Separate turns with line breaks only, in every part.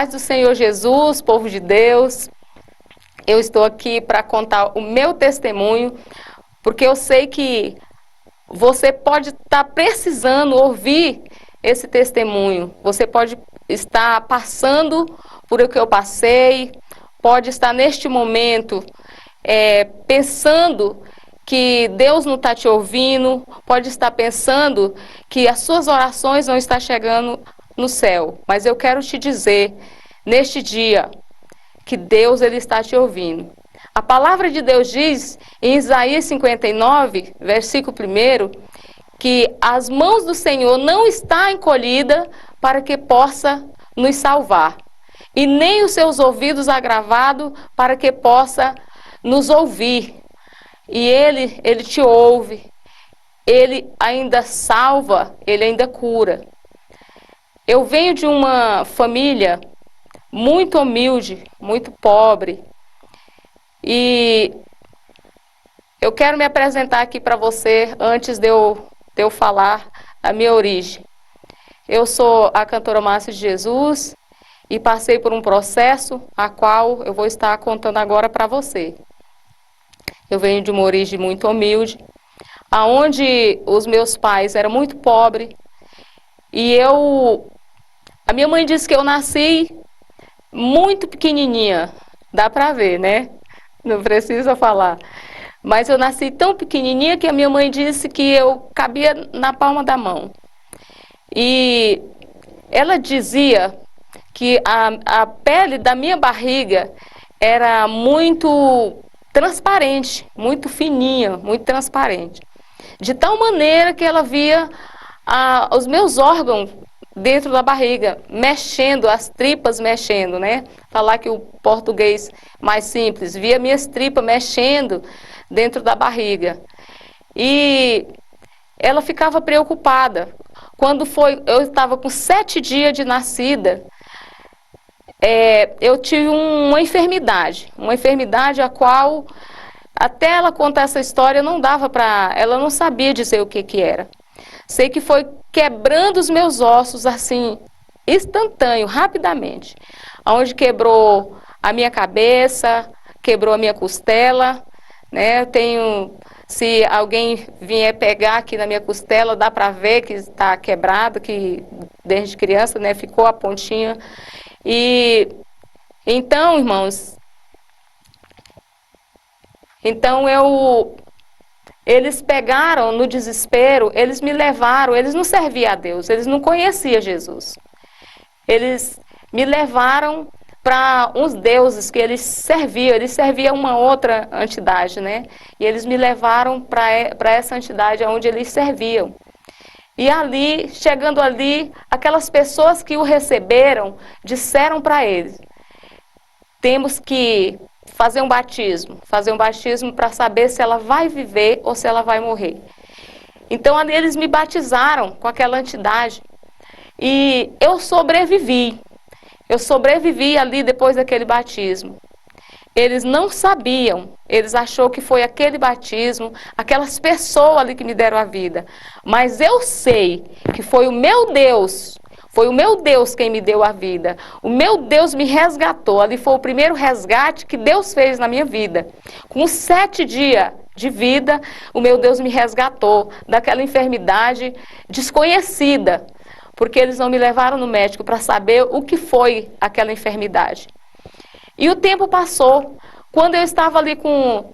paz do Senhor Jesus, povo de Deus. Eu estou aqui para contar o meu testemunho, porque eu sei que você pode estar precisando ouvir esse testemunho. Você pode estar passando por o que eu passei, pode estar neste momento pensando que Deus não está te ouvindo, pode estar pensando que as suas orações não estão chegando no céu. Mas eu quero te dizer, neste dia, que Deus ele está te ouvindo. A palavra de Deus diz, em Isaías 59, versículo 1, que as mãos do Senhor não estão encolhidas para que possa nos salvar, e nem os seus ouvidos agravados para que possa nos ouvir. E ele te ouve, ele ainda salva, ele ainda cura. Eu venho de uma família muito humilde, muito pobre, e eu quero me apresentar aqui para você antes de eu falar a minha origem. Eu sou a cantora Márcia de Jesus e passei por um processo a qual eu vou estar contando agora para você. Eu venho de uma origem muito humilde, aonde os meus pais eram muito pobres, e a minha mãe disse que eu nasci muito pequenininha, dá para ver, né? Não precisa falar. Mas eu nasci tão pequenininha que a minha mãe disse que eu cabia na palma da mão. E ela dizia que a pele da minha barriga era muito transparente, muito fininha, muito transparente. De tal maneira que ela via os meus órgãos dentro da barriga, mexendo, as tripas mexendo, né? Falar que o português mais simples, via minhas tripas mexendo dentro da barriga. E ela ficava preocupada. Quando eu estava com 7 dias de nascida, eu tive uma enfermidade a qual, até ela contar essa história, não dava para, ela não sabia dizer o que era. Sei que foi quebrando os meus ossos assim, instantâneo, rapidamente. Onde quebrou a minha cabeça, quebrou a minha costela, né? Eu tenho, se alguém vier pegar aqui na minha costela, dá para ver que está quebrado, que desde criança, né, ficou a pontinha. E então, irmãos, eles pegaram no desespero, eles me levaram, eles não serviam a Deus, eles não conheciam Jesus. Eles me levaram para uns deuses que eles serviam uma outra entidade, né? E eles me levaram para essa entidade onde eles serviam. E ali, chegando ali, aquelas pessoas que o receberam, disseram para eles, temos que fazer um batismo para saber se ela vai viver ou se ela vai morrer. Então ali eles me batizaram com aquela entidade e eu sobrevivi ali depois daquele batismo. Eles não sabiam, eles acharam que foi aquele batismo, aquelas pessoas ali que me deram a vida, mas eu sei que foi o meu Deus quem me deu a vida. O meu Deus me resgatou. Ali foi o primeiro resgate que Deus fez na minha vida. Com 7 dias de vida, o meu Deus me resgatou daquela enfermidade desconhecida. Porque eles não me levaram no médico para saber o que foi aquela enfermidade. E o tempo passou. Quando eu estava ali com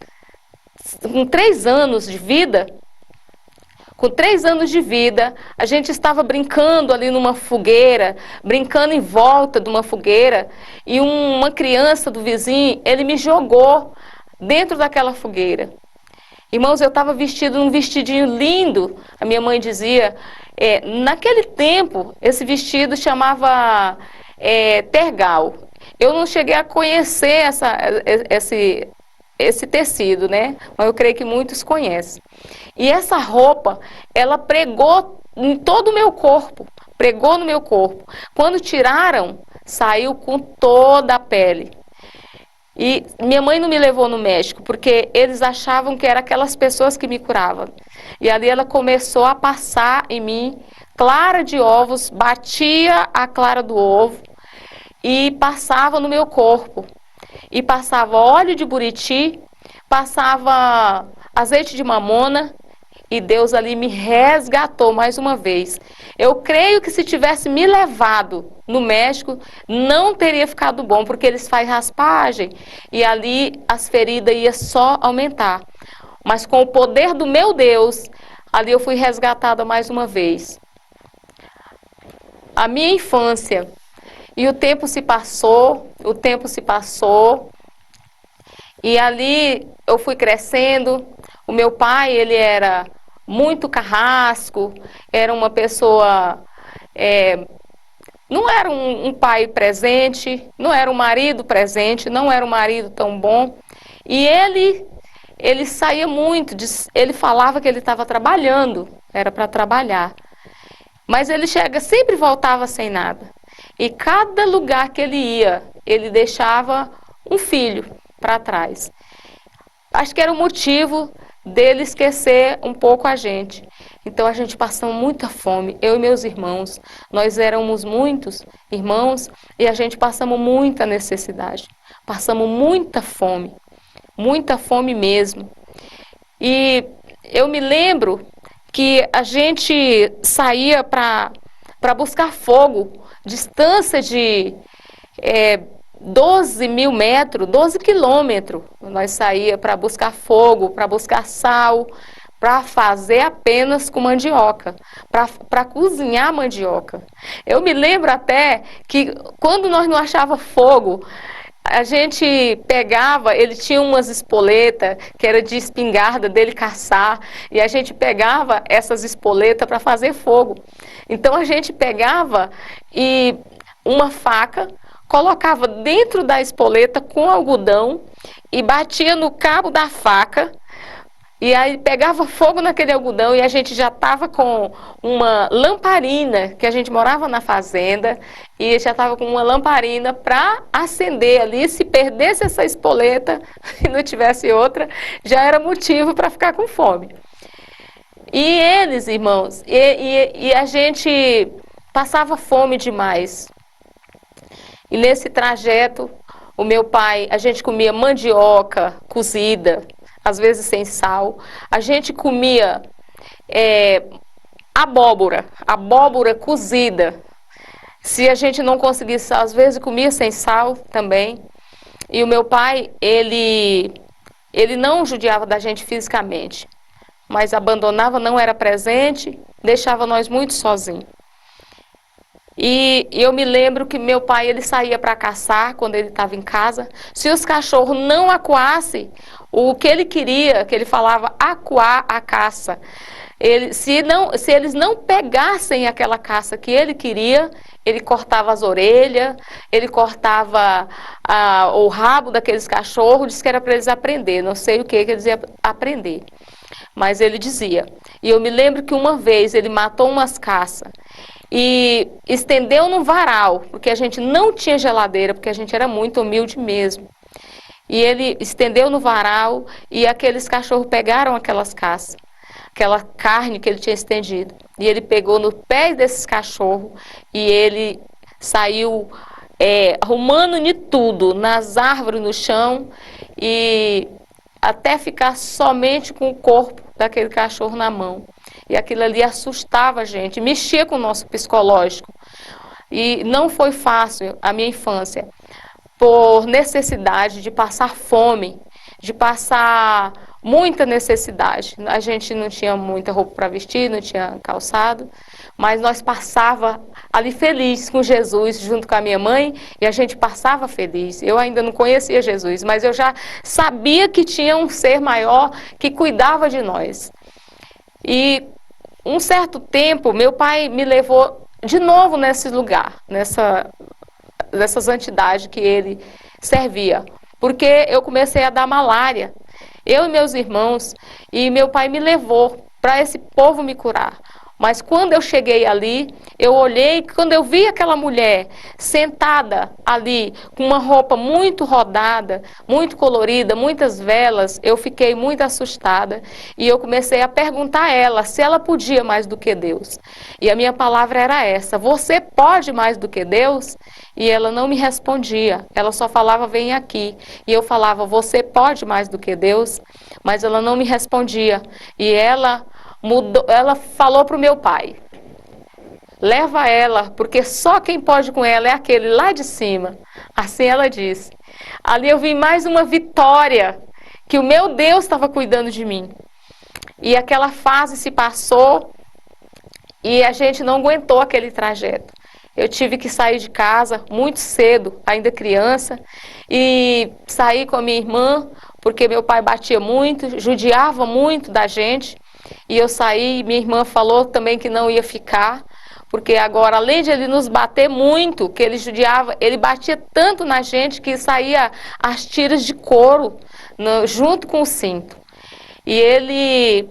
3 anos de vida, a gente estava brincando ali numa fogueira, brincando em volta de uma fogueira, e uma criança do vizinho, ele me jogou dentro daquela fogueira. Irmãos, eu estava vestido num vestidinho lindo, a minha mãe dizia, naquele tempo, esse vestido chamava tergal. Eu não cheguei a conhecer esse tecido, né? Mas eu creio que muitos conhecem. E essa roupa, ela pregou em todo o meu corpo, pregou no meu corpo. Quando tiraram, saiu com toda a pele. E minha mãe não me levou no médico, porque eles achavam que eram aquelas pessoas que me curavam. E ali ela começou a passar em mim clara de ovos, batia a clara do ovo e passava no meu corpo. E passava óleo de buriti, passava azeite de mamona, e Deus ali me resgatou mais uma vez. Eu creio que se tivesse me levado no México, não teria ficado bom, porque eles fazem raspagem e ali as feridas iam só aumentar. Mas com o poder do meu Deus, ali eu fui resgatada mais uma vez. A minha infância, e o tempo se passou, e ali eu fui crescendo. O meu pai, ele era muito carrasco, era uma pessoa, não era um pai presente, não era um marido presente, não era um marido tão bom. E ele saía muito, ele falava que ele estava trabalhando, era para trabalhar. Mas ele sempre voltava sem nada. E cada lugar que ele ia, ele deixava um filho para trás. Acho que era o motivo dele esquecer um pouco a gente. Então a gente passou muita fome, eu e meus irmãos. Nós éramos muitos irmãos e a gente passamos muita necessidade. Passamos muita fome mesmo. E eu me lembro que a gente saía para buscar fogo, distância de 12 mil metros, 12 quilômetros. Nós saía para buscar fogo, para buscar sal, para fazer apenas com mandioca, para cozinhar mandioca. Eu me lembro até que quando nós não achava fogo, a gente pegava, ele tinha umas espoletas que era de espingarda dele caçar, e a gente pegava essas espoletas para fazer fogo. Então a gente pegava e uma faca, colocava dentro da espoleta com algodão e batia no cabo da faca. E aí pegava fogo naquele algodão e a gente já estava com uma lamparina, que a gente morava na fazenda, e já estava com uma lamparina para acender ali. Se perdesse essa espoleta e não tivesse outra, já era motivo para ficar com fome. E eles, irmãos, e a gente passava fome demais. E nesse trajeto, o meu pai, a gente comia mandioca cozida, às vezes sem sal. A gente comia abóbora cozida. Se a gente não conseguisse, às vezes comia sem sal também. E o meu pai, ele não judiava da gente fisicamente, mas abandonava, não era presente, deixava nós muito sozinhos. E eu me lembro que meu pai, ele saía para caçar quando ele estava em casa. Se os cachorros não acuassem, o que ele queria, que ele falava, acuar a caça. Se eles não pegassem aquela caça que ele queria, ele cortava as orelhas, ele cortava o rabo daqueles cachorros, disse que era para eles aprender. Não sei o que eles iam aprender, mas ele dizia. E eu me lembro que uma vez ele matou umas caças e estendeu no varal, porque a gente não tinha geladeira, porque a gente era muito humilde mesmo. E ele estendeu no varal e aqueles cachorros pegaram aquelas caças, aquela carne que ele tinha estendido. E ele pegou no pé desses cachorros e ele saiu arrumando de tudo, nas árvores, no chão, e até ficar somente com o corpo daquele cachorro na mão. E aquilo ali assustava a gente, mexia com o nosso psicológico. E não foi fácil a minha infância, por necessidade de passar fome, de passar muita necessidade. A gente não tinha muita roupa para vestir, não tinha calçado, mas nós passava ali feliz com Jesus, junto com a minha mãe, e a gente passava feliz. Eu ainda não conhecia Jesus, mas eu já sabia que tinha um ser maior que cuidava de nós. E um certo tempo, meu pai me levou de novo nesse lugar, nessas entidades que ele servia, porque eu comecei a dar malária, eu e meus irmãos, e meu pai me levou para esse povo me curar. Mas quando eu cheguei ali, eu olhei, quando eu vi aquela mulher sentada ali, com uma roupa muito rodada, muito colorida, muitas velas, eu fiquei muito assustada e eu comecei a perguntar a ela se ela podia mais do que Deus. E a minha palavra era essa: você pode mais do que Deus? E ela não me respondia, ela só falava: vem aqui. E eu falava: você pode mais do que Deus? Mas ela não me respondia. E ela falou para o meu pai: leva ela, porque só quem pode com ela é aquele lá de cima. Assim ela disse. Ali eu vi mais uma vitória, que o meu Deus estava cuidando de mim. E aquela fase se passou e a gente não aguentou aquele trajeto. Eu tive que sair de casa muito cedo, ainda criança, e sair com a minha irmã, porque meu pai batia muito, judiava muito da gente. E eu saí, minha irmã falou também que não ia ficar, porque agora, além de ele nos bater muito, que ele judiava, ele batia tanto na gente que saía as tiras de couro junto com o cinto. E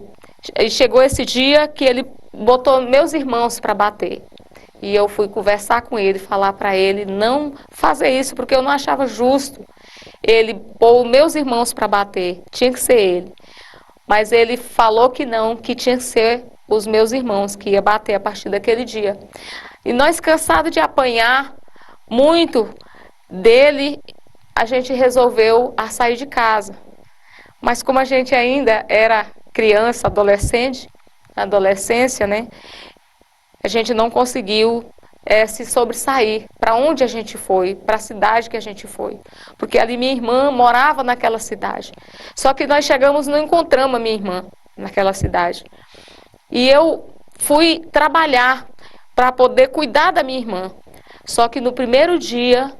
chegou esse dia que ele botou meus irmãos para bater. E eu fui conversar com ele, falar para ele não fazer isso, porque eu não achava justo ele pôr meus irmãos para bater, tinha que ser ele. Mas ele falou que não, que tinha que ser os meus irmãos que ia bater a partir daquele dia. E nós, cansados de apanhar muito dele, a gente resolveu a sair de casa. Mas como a gente ainda era criança, adolescente, na adolescência, né? A gente não conseguiu se sobressair. Para onde a gente foi, para a cidade que a gente foi. Porque ali minha irmã morava naquela cidade. Só que nós chegamos e não encontramos a minha irmã naquela cidade. E eu fui trabalhar para poder cuidar da minha irmã. Só que no primeiro dia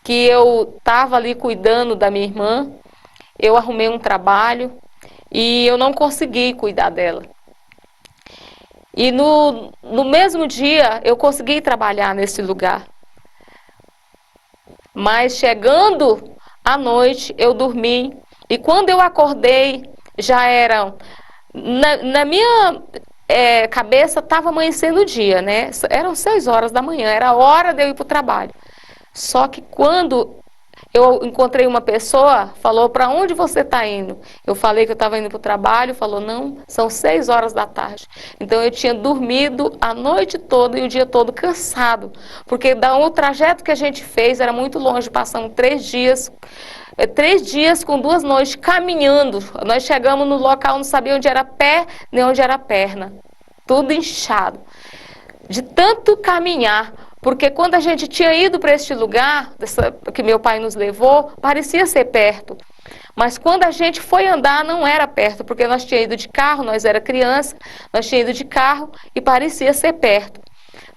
que eu estava ali cuidando da minha irmã, eu arrumei um trabalho e eu não consegui cuidar dela. E no mesmo dia eu consegui trabalhar nesse lugar. Mas chegando à noite eu dormi e quando eu acordei já era... Na minha cabeça estava amanhecendo o dia, né? Eram 6 horas da manhã, era a hora de eu ir para o trabalho. Só que quando eu encontrei uma pessoa, falou: para onde você está indo? Eu falei que eu estava indo para o trabalho, falou: não, são 6 horas da tarde. Então eu tinha dormido a noite toda e o dia todo cansado, porque o trajeto que a gente fez era muito longe, passamos 3 dias com 2 noites caminhando. Nós chegamos no local, não sabia onde era pé nem onde era perna, tudo inchado, de tanto caminhar. Porque quando a gente tinha ido para este lugar, que meu pai nos levou, parecia ser perto. Mas quando a gente foi andar, não era perto, porque nós tínhamos ido de carro, nós era criança, nós tínhamos ido de carro e parecia ser perto.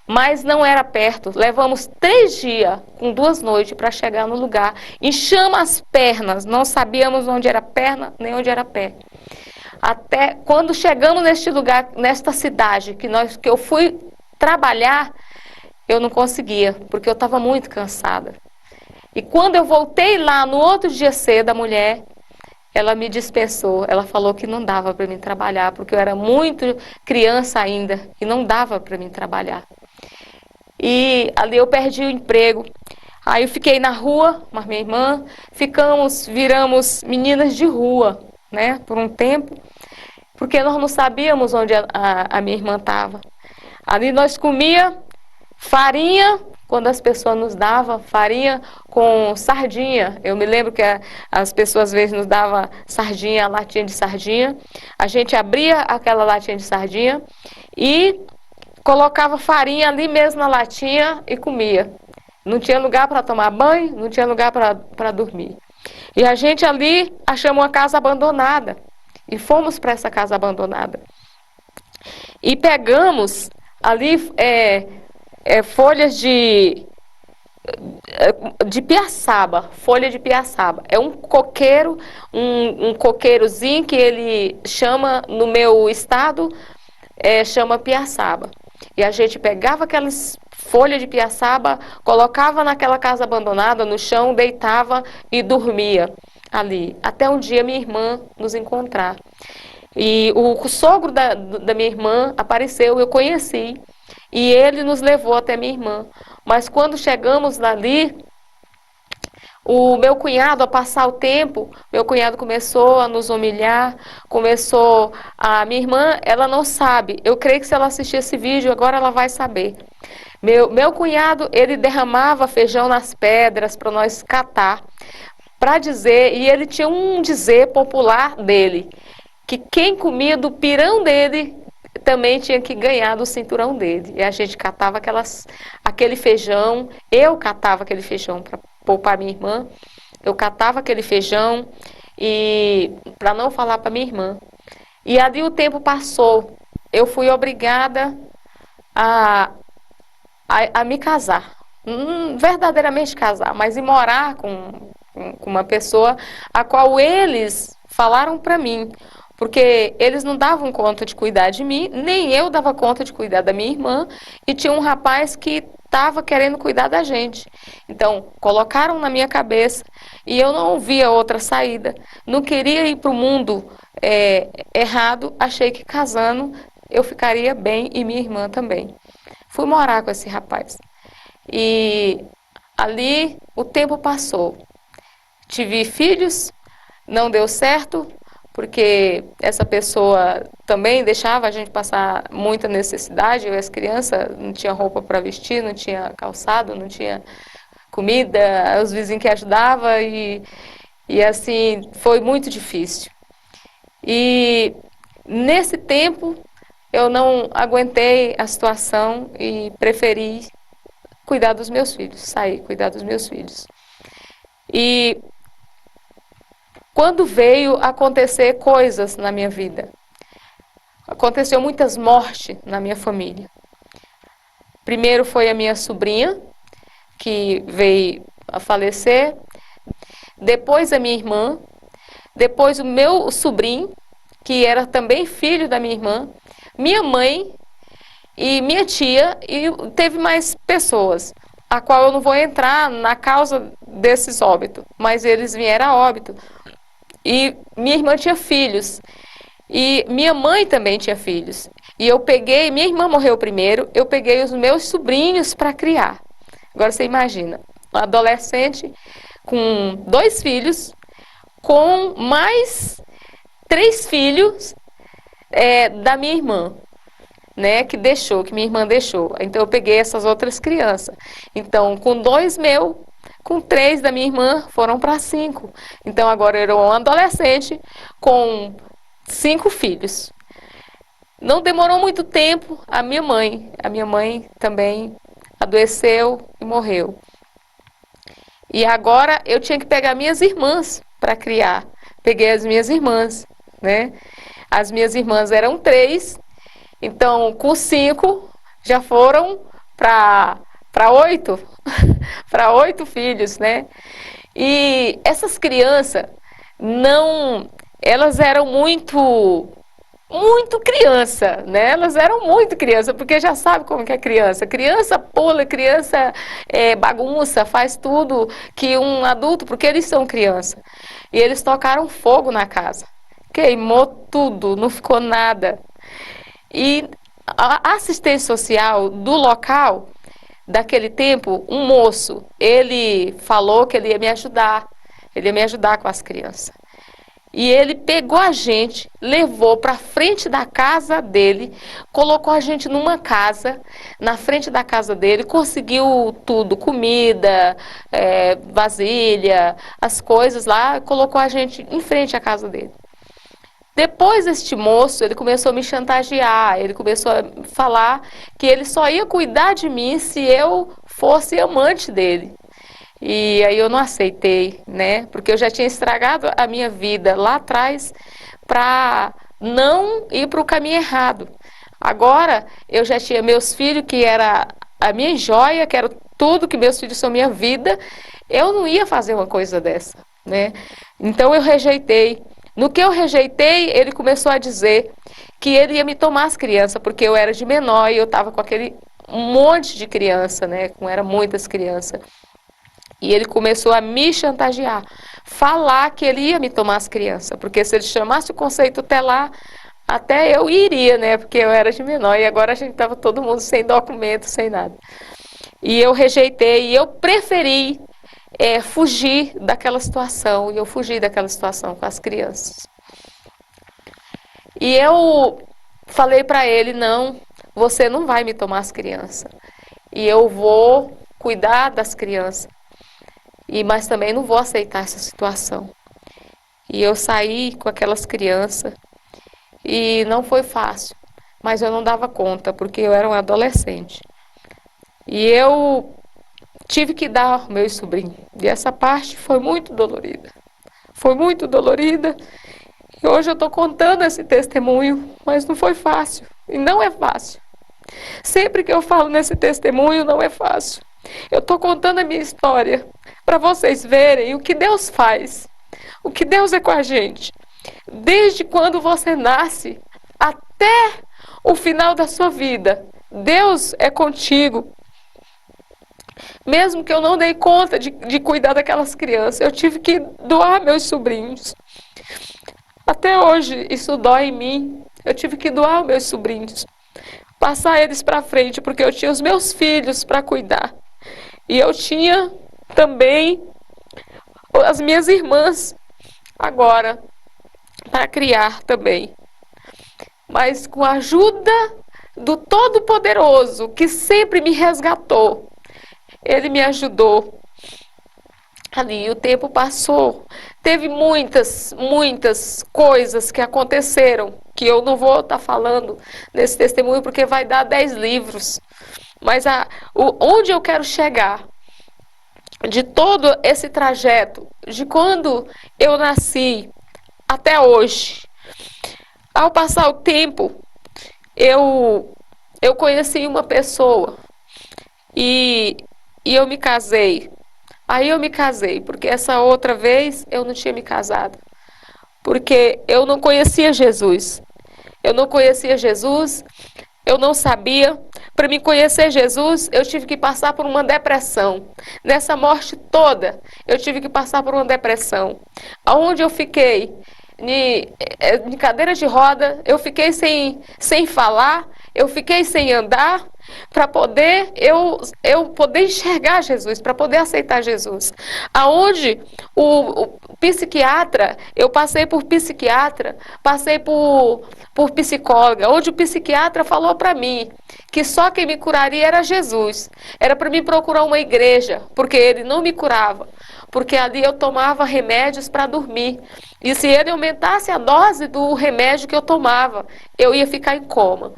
Mas não era perto. Levamos 3 dias com 2 noites para chegar no lugar. Inchamos as pernas, não sabíamos onde era perna nem onde era pé. Até quando chegamos neste lugar, nesta cidade, que eu fui trabalhar, eu não conseguia, porque eu estava muito cansada. E quando eu voltei lá no outro dia cedo, a mulher, ela me dispensou. Ela falou que não dava para mim trabalhar, porque eu era muito criança ainda e não dava para mim trabalhar. E ali eu perdi o emprego. Aí eu fiquei na rua, com a minha irmã, viramos meninas de rua, né, por um tempo, porque nós não sabíamos onde a minha irmã estava. Ali nós comia farinha, quando as pessoas nos davam farinha com sardinha. Eu me lembro que as pessoas às vezes nos davam sardinha, latinha de sardinha. A gente abria aquela latinha de sardinha e colocava farinha ali mesmo na latinha e comia. Não tinha lugar para tomar banho, não tinha lugar para dormir. E a gente ali achamos uma casa abandonada e fomos para essa casa abandonada. E pegamos ali folhas de piaçaba, folha de piaçaba. É um coqueiro, um coqueirozinho que ele chama, no meu estado, chama piaçaba. E a gente pegava aquelas folhas de piaçaba, colocava naquela casa abandonada, no chão, deitava e dormia ali. Até um dia minha irmã nos encontrar. E o sogro da minha irmã apareceu, eu conheci, e ele nos levou até minha irmã. Mas quando chegamos ali, o meu cunhado, a passar o tempo, meu cunhado começou a nos humilhar, começou a... Minha irmã, ela não sabe, eu creio que se ela assistir esse vídeo, agora ela vai saber. Meu cunhado, ele derramava feijão nas pedras para nós catar, para dizer, e ele tinha um dizer popular dele, que quem comia do pirão dele também tinha que ganhar do cinturão dele. E a gente catava aquele feijão, eu catava aquele feijão para poupar minha irmã, eu catava aquele feijão e para não falar para minha irmã. E ali o tempo passou, eu fui obrigada a, a me casar, verdadeiramente casar, mas ir morar com uma pessoa a qual eles falaram para mim, porque eles não davam conta de cuidar de mim, nem eu dava conta de cuidar da minha irmã, e tinha um rapaz que estava querendo cuidar da gente. Então, colocaram na minha cabeça e eu não via outra saída. Não queria ir para o mundo errado, achei que casando eu ficaria bem e minha irmã também. Fui morar com esse rapaz. E ali o tempo passou. Tive filhos, não deu certo, porque essa pessoa também deixava a gente passar muita necessidade. Eu, as crianças, não tinha roupa para vestir, não tinha calçado, não tinha comida, os vizinhos que ajudavam e assim, foi muito difícil. E nesse tempo eu não aguentei a situação e preferi cuidar dos meus filhos, sair, cuidar dos meus filhos. E quando veio acontecer coisas na minha vida, aconteceu muitas mortes na minha família. Primeiro foi a minha sobrinha, que veio a falecer, depois a minha irmã, depois o meu sobrinho, que era também filho da minha irmã, minha mãe e minha tia, e teve mais pessoas, a qual eu não vou entrar na causa desses óbitos, mas eles vieram a óbito. E minha irmã tinha filhos, e minha mãe também tinha filhos. E eu peguei, minha irmã morreu primeiro, eu peguei os meus sobrinhos para criar. Agora você imagina, um adolescente com 2 filhos, com mais 3 filhos da minha irmã, né, que minha irmã deixou. Então eu peguei essas outras crianças. Então, com 2 meus, com 3 da minha irmã, foram para 5. Então agora eu era um adolescente com 5 filhos. Não demorou muito tempo, a minha mãe também adoeceu e morreu. E agora eu tinha que pegar minhas irmãs para criar. Peguei as minhas irmãs, né? As minhas irmãs eram 3, então com 5 já foram para 8, para 8 filhos, né? E essas crianças elas eram muito criança, né? Elas eram muito criança, porque já sabe como que é criança. Criança pula, criança bagunça, faz tudo que um adulto, porque eles são criança. E eles tocaram fogo na casa. Queimou tudo, não ficou nada. E a assistência social do local, daquele tempo, um moço, ele falou que ele ia me ajudar. Ele ia me ajudar com as crianças. E ele pegou a gente, levou para frente da casa dele, colocou a gente numa casa, na frente da casa dele, conseguiu tudo, comida, vasilha, as coisas lá, colocou a gente em frente à casa dele. Depois este moço, ele começou a me chantagear, ele começou a falar que ele só ia cuidar de mim se eu fosse amante dele. E aí eu não aceitei, né? Porque eu já tinha estragado a minha vida lá atrás para não ir para o caminho errado. Agora eu já tinha meus filhos, que era a minha joia, que era tudo, que meus filhos são minha vida. Eu não ia fazer uma coisa dessa, né? Então eu rejeitei. No que eu rejeitei, ele começou a dizer que ele ia me tomar as crianças, porque eu era de menor e eu estava com aquele monte de criança, né? Eram muitas crianças. E ele começou a me chantagear, falar que ele ia me tomar as crianças, porque se ele chamasse o conceito tutelar, Até eu iria, né? Porque eu era de menor e agora a gente estava todo mundo sem documento, sem nada. E eu rejeitei e eu preferi fugir daquela situação. E eu fugi daquela situação com as crianças. E eu falei para ele, não, você não vai me tomar as crianças. E eu vou cuidar das crianças. Mas também não vou aceitar essa situação. E eu saí com aquelas crianças. E não foi fácil. Mas eu não dava conta, porque eu era um adolescente. E eu tive que dar ao meu sobrinho. E essa parte foi muito dolorida. Foi muito dolorida. E hoje eu estou contando esse testemunho, mas não foi fácil. E não é fácil. Sempre que eu falo nesse testemunho, não é fácil. Eu estou contando a minha história para vocês verem o que Deus faz. O que Deus é com a gente. Desde quando você nasce até o final da sua vida. Deus é contigo. Mesmo que eu não dei conta de cuidar daquelas crianças, eu tive que doar meus sobrinhos. Até hoje isso dói em mim. Eu tive que doar meus sobrinhos. Passar eles para frente, porque eu tinha os meus filhos para cuidar. E eu tinha também as minhas irmãs agora para criar também. Mas com a ajuda do Todo-Poderoso, que sempre me resgatou, Ele me ajudou. Ali o tempo passou. Teve muitas coisas que aconteceram, que eu não vou estar falando nesse testemunho, porque vai dar 10 livros. Mas onde eu quero chegar, de todo esse trajeto, de quando eu nasci até hoje, ao passar o tempo, eu conheci uma pessoa e eu me casei. Aí eu me casei, porque essa outra vez eu não tinha me casado. Porque eu não conhecia Jesus. Eu não conhecia Jesus, eu não sabia. Para me conhecer Jesus, eu tive que passar por uma depressão. Nessa morte toda, eu tive que passar por uma depressão. Aonde eu fiquei em cadeira de roda, eu fiquei sem falar, eu fiquei sem andar, para poder eu poder enxergar Jesus, para poder aceitar Jesus. Aonde o psiquiatra, eu passei por psiquiatra, passei por psicóloga, onde o psiquiatra falou para mim que só quem me curaria era Jesus. Era para mim procurar uma igreja, porque ele não me curava. Porque ali eu tomava remédios para dormir. E se ele aumentasse a dose do remédio que eu tomava, eu ia ficar em coma.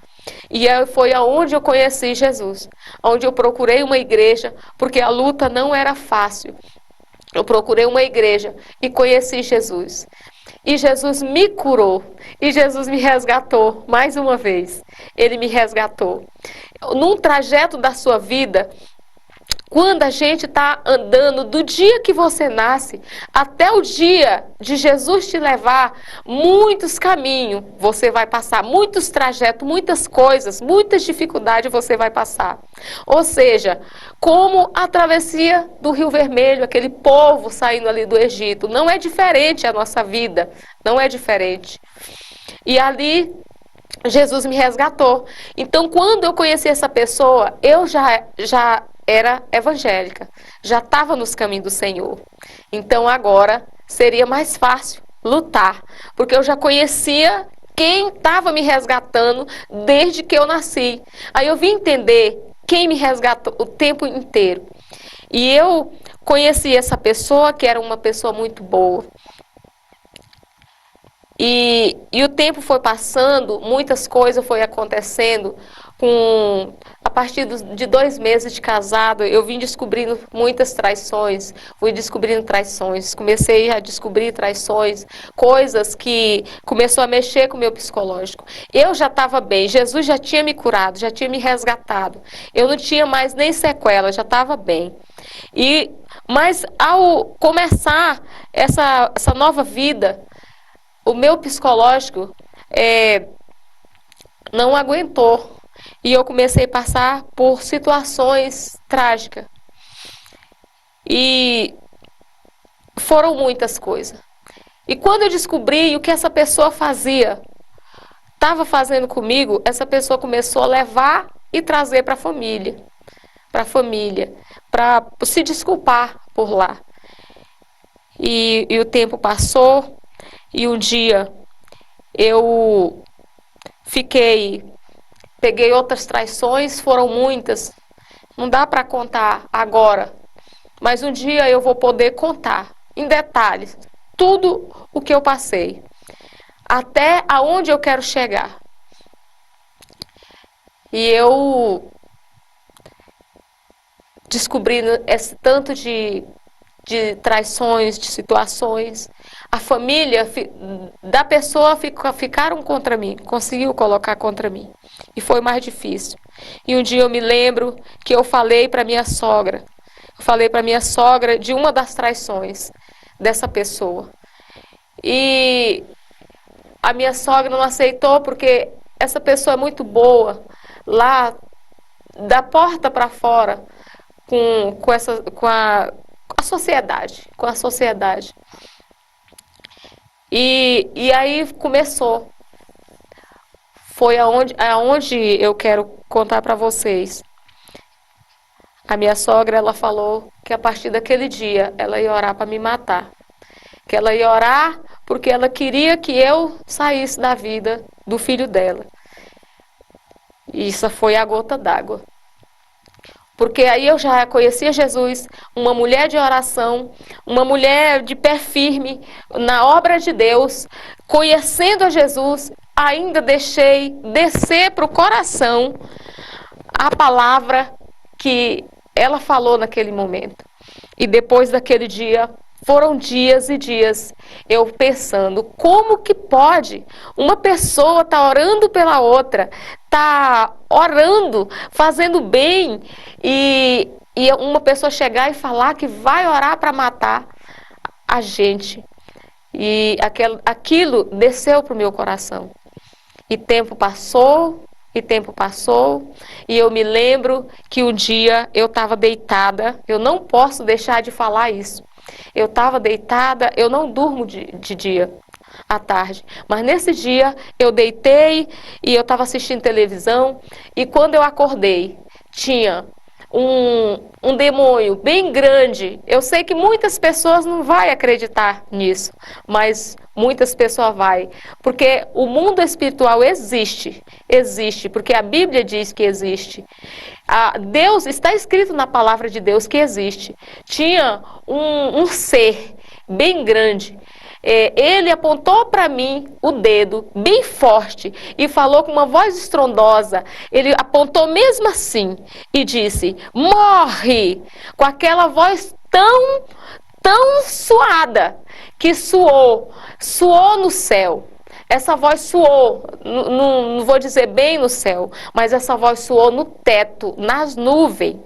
E foi aonde eu conheci Jesus, onde eu procurei uma igreja, porque a luta não era fácil. Eu procurei uma igreja e conheci Jesus. E Jesus me curou. E Jesus me resgatou mais uma vez. Ele me resgatou. Num trajeto da sua vida, quando a gente está andando do dia que você nasce até o dia de Jesus te levar, muitos caminhos você vai passar, muitos trajetos, muitas coisas, muitas dificuldades você vai passar. Ou seja, como a travessia do Rio Vermelho, aquele povo saindo ali do Egito, não é diferente a nossa vida, não é diferente. E ali Jesus me resgatou. Então, quando eu conheci essa pessoa, eu já era evangélica, já estava nos caminhos do Senhor. Então agora seria mais fácil lutar, porque eu já conhecia quem estava me resgatando desde que eu nasci. Aí eu vim entender quem me resgatou o tempo inteiro. E eu conheci essa pessoa, que era uma pessoa muito boa. E o tempo foi passando, muitas coisas foi acontecendo. A partir de 2 meses de casado, eu vim descobrindo muitas traições, comecei a descobrir traições, coisas que começou a mexer com o meu psicológico. Eu já estava bem, Jesus já tinha me curado, já tinha me resgatado, eu não tinha mais nem sequela, já estava bem. Mas ao começar essa nova vida, o meu psicológico não aguentou. E eu comecei a passar por situações trágicas. E foram muitas coisas. E quando eu descobri o que essa pessoa fazia, estava fazendo comigo, essa pessoa começou a levar e trazer para a família, para se desculpar por lá. E o tempo passou, e um dia eu peguei outras traições, foram muitas, não dá para contar agora, mas um dia eu vou poder contar em detalhes tudo o que eu passei, até aonde eu quero chegar. E eu descobrindo esse tanto de traições, de situações, a família da pessoa ficaram contra mim, conseguiu colocar contra mim. E foi mais difícil. E um dia eu me lembro que eu falei para minha sogra, de uma das traições dessa pessoa. E a minha sogra não aceitou porque essa pessoa é muito boa, lá da porta para fora, com a sociedade. E aí começou. Foi aonde eu quero contar para vocês. A minha sogra, ela falou que a partir daquele dia ela ia orar para me matar. Que ela ia orar porque ela queria que eu saísse da vida do filho dela. E isso foi a gota d'água. Porque aí eu já conhecia Jesus, uma mulher de oração, uma mulher de pé firme na obra de Deus, conhecendo a Jesus, ainda deixei descer para o coração a palavra que ela falou naquele momento. E depois daquele dia, foram dias e dias eu pensando, como que pode uma pessoa estar orando pela outra, estar orando, fazendo bem, e uma pessoa chegar e falar que vai orar para matar a gente. E aquilo desceu para o meu coração. E tempo passou, e eu me lembro que um dia eu estava deitada, eu não posso deixar de falar isso. Eu estava deitada, eu não durmo de dia à tarde, mas nesse dia eu deitei e eu estava assistindo televisão, e quando eu acordei, tinha um demônio bem grande. Eu sei que muitas pessoas não vão acreditar nisso, mas muitas pessoas vão, porque o mundo espiritual existe, porque a Bíblia diz que existe. Deus, está escrito na palavra de Deus que existe. Tinha um ser bem grande. Ele apontou para mim o dedo bem forte e falou com uma voz estrondosa. Ele apontou mesmo assim e disse: morre! Com aquela voz tão suada que suou no céu. Essa voz suou, não vou dizer bem no céu, mas essa voz suou no teto, nas nuvens.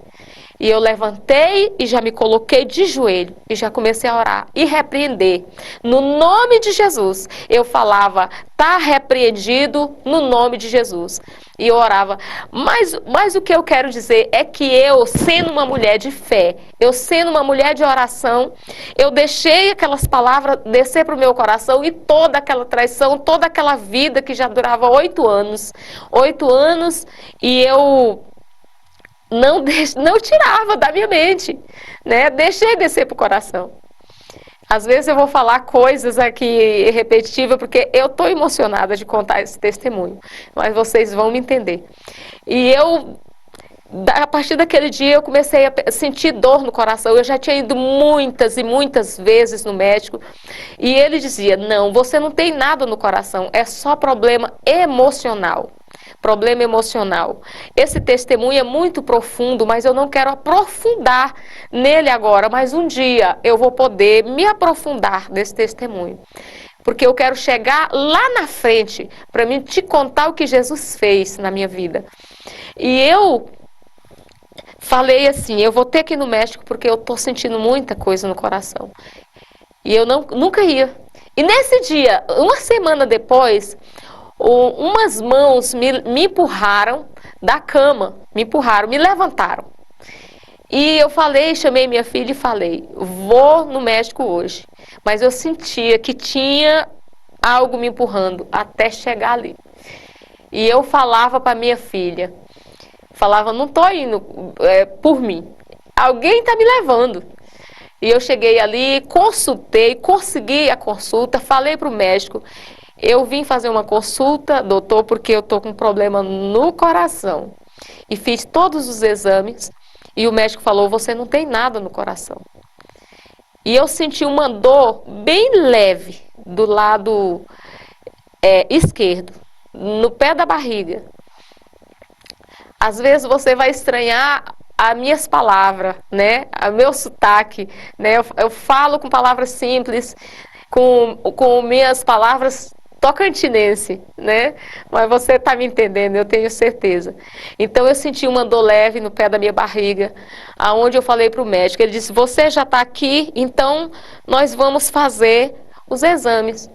E eu levantei e já me coloquei de joelho e já comecei a orar e repreender. No nome de Jesus, eu falava, tá repreendido no nome de Jesus. E eu orava. Mas o que eu quero dizer é que eu, sendo uma mulher de fé, eu sendo uma mulher de oração, eu deixei aquelas palavras descer para o meu coração, e toda aquela traição, toda aquela vida que já durava 8 anos, e eu não tirava da minha mente, né? Deixei descer para o coração. Às vezes eu vou falar coisas aqui repetitivas, porque eu estou emocionada de contar esse testemunho, mas vocês vão me entender. E a partir daquele dia, eu comecei a sentir dor no coração. Eu já tinha ido muitas e muitas vezes no médico, e ele dizia, não, você não tem nada no coração, é só problema emocional. Esse testemunho é muito profundo, mas eu não quero aprofundar nele agora, mas um dia eu vou poder me aprofundar nesse testemunho, porque eu quero chegar lá na frente para mim te contar o que Jesus fez na minha vida. E eu falei assim, eu vou ter que ir no médico porque eu estou sentindo muita coisa no coração. E eu nunca ia. E nesse dia, uma semana depois, umas mãos me empurraram da cama, me levantaram. E eu chamei minha filha e falei, vou no médico hoje. Mas eu sentia que tinha algo me empurrando até chegar ali. E eu falava para minha filha, falava, não estou indo por mim, alguém está me levando. E eu cheguei ali, consultei, consegui a consulta, falei para o médico, eu vim fazer uma consulta, doutor, porque eu estou com um problema no coração. E fiz todos os exames e o médico falou, você não tem nada no coração. E eu senti uma dor bem leve do lado esquerdo, no pé da barriga. Às vezes você vai estranhar as minhas palavras, né? O meu sotaque, né? Eu falo com palavras simples, com minhas palavras tocantinense, né? Mas você está me entendendo, eu tenho certeza. Então eu senti uma dor leve no pé da minha barriga, aonde eu falei para o médico, ele disse, você já está aqui, então nós vamos fazer os exames.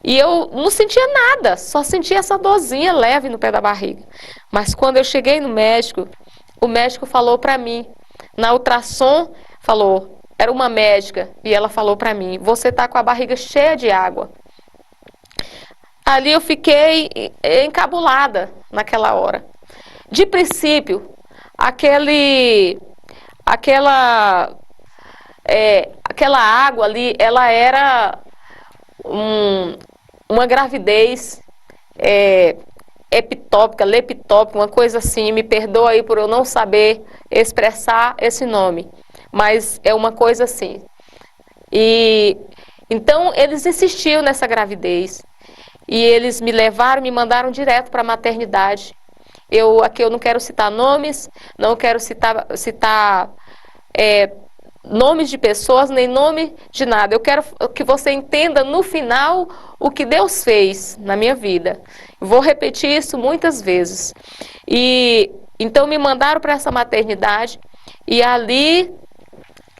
E eu não sentia nada, só sentia essa dorzinha leve no pé da barriga. Mas quando eu cheguei no médico, o médico falou para mim, na ultrassom, falou, era uma médica, e ela falou para mim, você está com a barriga cheia de água. Ali eu fiquei encabulada naquela hora. De princípio, aquela água ali, ela era uma gravidez eptópica, leptópica, uma coisa assim. Me perdoa aí por eu não saber expressar esse nome, mas é uma coisa assim. E então eles insistiam nessa gravidez. E eles me levaram, me mandaram direto para a maternidade. Aqui eu não quero citar nomes, não quero citar nomes de pessoas, nem nome de nada. Eu quero que você entenda no final o que Deus fez na minha vida. Vou repetir isso muitas vezes. E então me mandaram para essa maternidade e ali,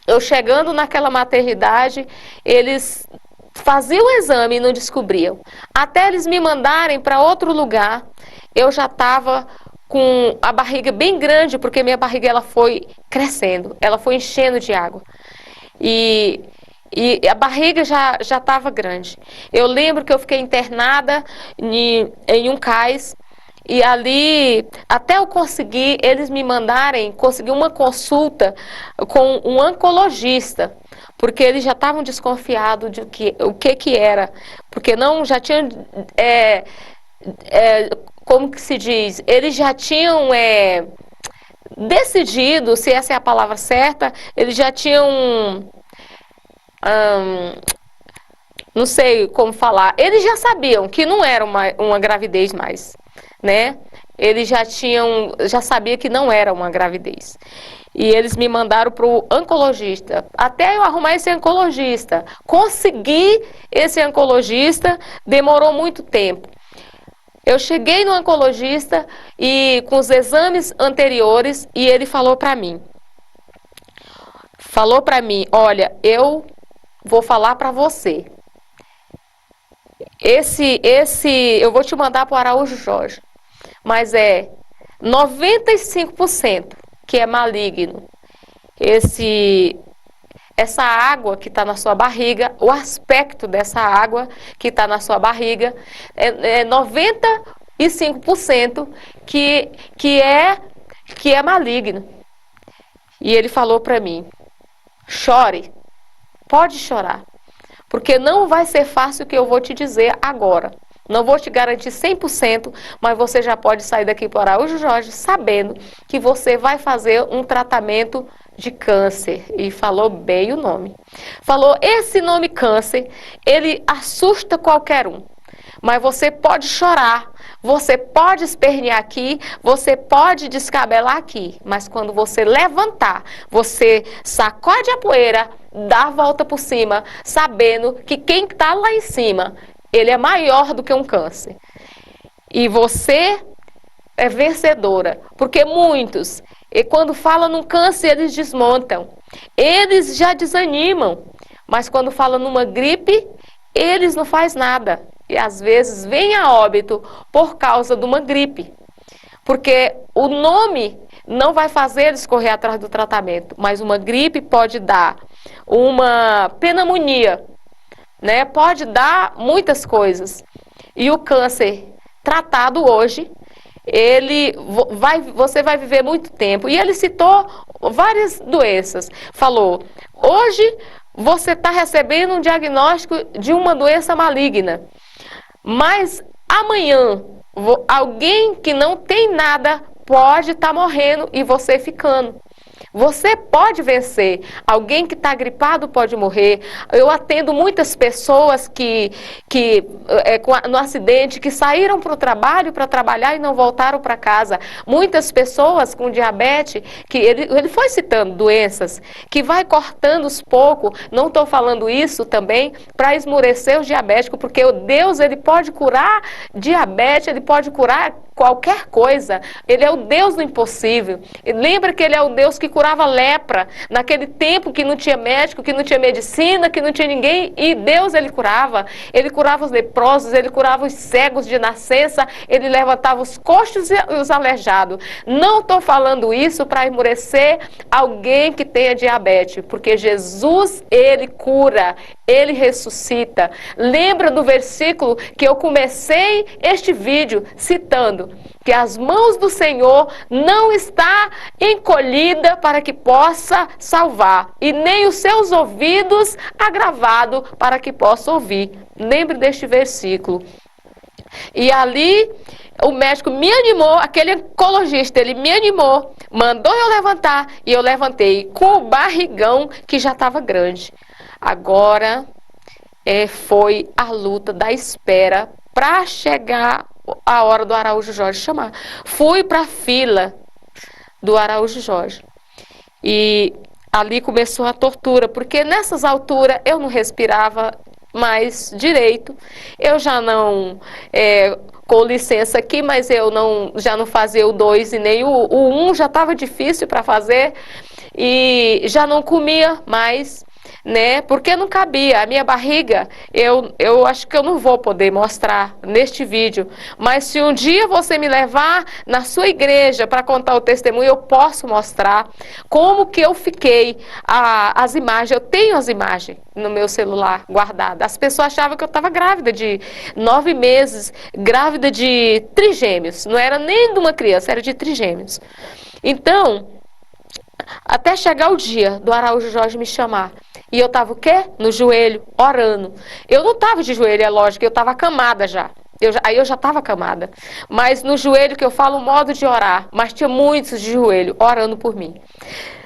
eu chegando naquela maternidade, eles faziam o exame e não descobriam. Até eles me mandarem para outro lugar, eu já estava com a barriga bem grande, porque minha barriga ela foi crescendo, ela foi enchendo de água. E a barriga já estava grande. Eu lembro que eu fiquei internada em um cais, e ali, até eu conseguir, eles me conseguir uma consulta com um oncologista, porque eles já estavam desconfiados de o que era, porque não já tinham, como que se diz, eles já tinham decidido, se essa é a palavra certa, eles já tinham, não sei como falar, eles já sabiam que não era uma gravidez mais, né? Eles já sabiam que não era uma gravidez. E eles me mandaram para o oncologista. Até eu arrumar esse oncologista, conseguir esse oncologista, demorou muito tempo. Eu cheguei no oncologista e com os exames anteriores, e ele falou para mim, olha, eu vou falar para você. Eu vou te mandar para o Araújo Jorge, mas 95% que é maligno. Essa água que está na sua barriga, o aspecto dessa água que está na sua barriga, 95% que é maligno. E ele falou para mim, chore, pode chorar, porque não vai ser fácil o que eu vou te dizer agora. Não vou te garantir 100%, mas você já pode sair daqui para o Araújo Jorge sabendo que você vai fazer um tratamento de câncer. E falou bem o nome. Falou, esse nome câncer, ele assusta qualquer um. Mas você pode chorar, você pode espernear aqui, você pode descabelar aqui. Mas quando você levantar, você sacode a poeira, dá a volta por cima, sabendo que quem está lá em cima, ele é maior do que um câncer. E você é vencedora. Porque muitos, e quando falam num câncer, eles desmontam. Eles já desanimam. Mas quando falam numa gripe, eles não fazem nada. E às vezes vem a óbito por causa de uma gripe. Porque o nome não vai fazer eles correr atrás do tratamento. Mas uma gripe pode dar uma pneumonia, né? Pode dar muitas coisas. E o câncer tratado hoje, você vai viver muito tempo. E ele citou várias doenças. Falou, hoje você está recebendo um diagnóstico de uma doença maligna, mas amanhã alguém que não tem nada pode estar morrendo e você ficando. Você pode vencer. Alguém que está gripado pode morrer. Eu atendo muitas pessoas no acidente, que saíram para o trabalho para trabalhar e não voltaram para casa. Muitas pessoas com diabetes, que ele foi citando doenças, que vai cortando os poucos. Não estou falando isso também para esmurecer os diabéticos, porque o Deus, ele pode curar diabetes, ele pode curar qualquer coisa. Ele é o Deus do impossível. E lembra que ele é o Deus que curava lepra naquele tempo que não tinha médico, que não tinha medicina, que não tinha ninguém, e Deus, ele curava os leprosos, ele curava os cegos de nascença, ele levantava os coxos e os aleijados. Não estou falando isso para esmurecer alguém que tenha diabetes, porque Jesus, ele cura, ele ressuscita. Lembra do versículo que eu comecei este vídeo citando, que as mãos do Senhor não está encolhida para que possa salvar, e nem os seus ouvidos agravado para que possa ouvir. Lembre deste versículo. E ali o médico me animou, aquele oncologista, ele me animou, mandou eu levantar, e eu levantei com o barrigão que já estava grande. Agora foi a luta da espera para chegar a hora do Araújo Jorge chamar. Fui para a fila do Araújo Jorge. E ali começou a tortura, porque nessas alturas eu não respirava mais direito. Eu já não, com licença aqui, mas eu já não fazia o 2 e nem o 1, já estava difícil para fazer. E já não comia mais, né? Porque não cabia. A minha barriga, eu acho que eu não vou poder mostrar neste vídeo, mas se um dia você me levar na sua igreja para contar o testemunho, eu posso mostrar como que eu fiquei, as imagens. Eu tenho as imagens no meu celular guardadas. As pessoas achavam que eu estava grávida de 9 meses, grávida de trigêmeos. Não era nem de uma criança, era de trigêmeos. Então, até chegar o dia do Araújo Jorge me chamar. E eu estava o quê? No joelho, orando. Eu não estava de joelho, é lógico, eu estava acamada já. Aí eu já estava acamada. Mas no joelho, que eu falo o modo de orar, mas tinha muitos de joelho orando por mim.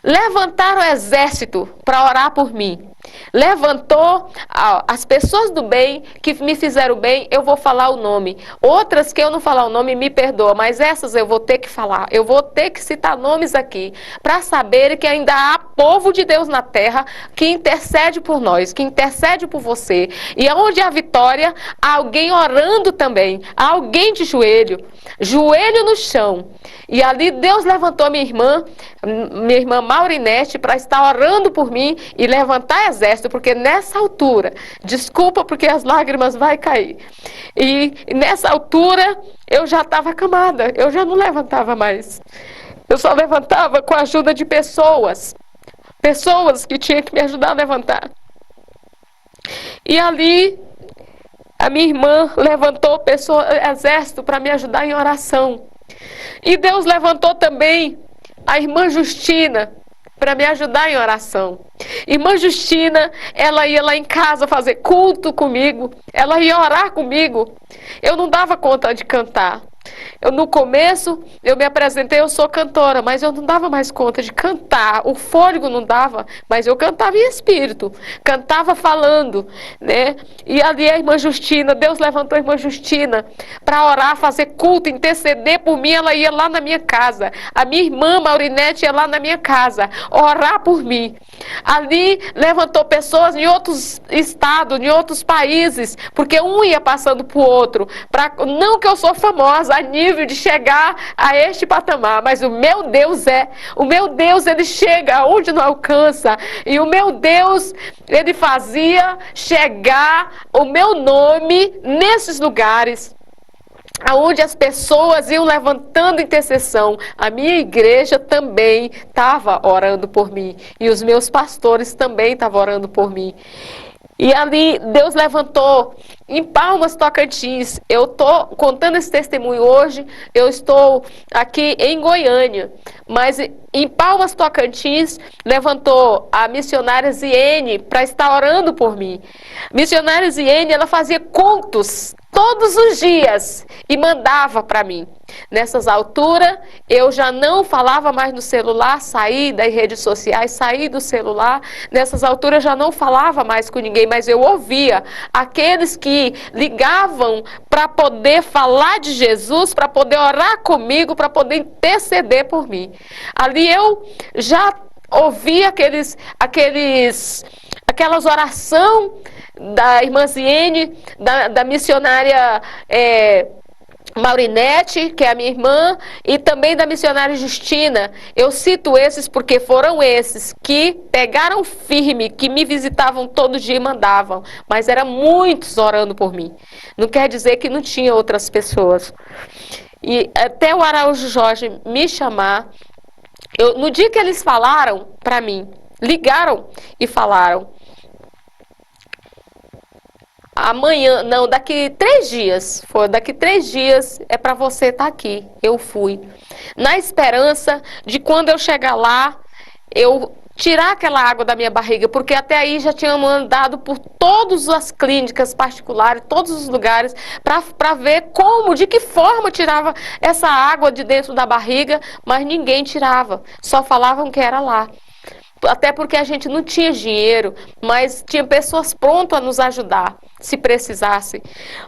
Levantaram o exército para orar por mim. Levantou as pessoas do bem que me fizeram bem, eu vou falar o nome. Outras que eu não falar o nome, me perdoa, mas essas eu vou ter que falar. Eu vou ter que citar nomes aqui, para saber que ainda há povo de Deus na terra que intercede por nós, que intercede por você. E onde há vitória, há alguém orando também, há alguém de joelho, joelho no chão. E ali Deus levantou minha irmã Maurinete, para estar orando por mim e levantar exército, porque nessa altura, desculpa porque as lágrimas vão cair, e nessa altura eu já estava acamada, eu já não levantava mais, eu só levantava com a ajuda de pessoas que tinham que me ajudar a levantar. E ali a minha irmã levantou exército para me ajudar em oração, e Deus levantou também a irmã Justina para me ajudar em oração. Irmã Justina, ela ia lá em casa fazer culto comigo, ela ia orar comigo. Eu não dava conta de cantar. No começo, eu me apresentei, eu sou cantora, mas eu não dava mais conta de cantar, o fôlego não dava, mas eu cantava em espírito, cantava falando, né? E ali a irmã Justina, Deus levantou a irmã Justina para orar, fazer culto, interceder por mim. Ela ia lá na minha casa, a minha irmã Maurinete ia lá na minha casa, orar por mim. Ali levantou pessoas em outros estados, em outros países, porque um ia passando para o outro, não que eu sou famosa a nível de chegar a este patamar, mas o meu Deus ele chega aonde não alcança, e o meu Deus, ele fazia chegar o meu nome nesses lugares aonde as pessoas iam levantando intercessão. A minha igreja também estava orando por mim, e os meus pastores também estavam orando por mim. E ali Deus levantou em Palmas, Tocantins. Eu estou contando esse testemunho hoje, eu estou aqui em Goiânia, mas em Palmas, Tocantins, levantou a missionária Ziene para estar orando por mim. Missionária Ziene, ela fazia contos todos os dias e mandava para mim. Nessas alturas, eu já não falava mais no celular, saí das redes sociais, saí do celular. Nessas alturas, eu já não falava mais com ninguém, mas eu ouvia aqueles que ligavam para poder falar de Jesus, para poder orar comigo, para poder interceder por mim. Ali eu já ouvi aquelas orações da irmã Ziene, da missionária Maurinete, que é a minha irmã, e também da missionária Justina. Eu cito esses porque foram esses que pegaram firme, que me visitavam todo dia e mandavam, mas eram muitos orando por mim. Não quer dizer que não tinha outras pessoas. E até o Araújo Jorge me chamar, no dia que eles falaram para mim, ligaram e falaram: amanhã, não, daqui 3 dias, daqui 3 dias é para você estar aqui. Eu fui, na esperança de quando eu chegar lá, eu tirar aquela água da minha barriga, porque até aí já tinha andado por todas as clínicas particulares, todos os lugares, para ver como, de que forma tirava essa água de dentro da barriga, mas ninguém tirava, só falavam que era lá. Até porque a gente não tinha dinheiro, mas tinha pessoas prontas a nos ajudar, se precisasse.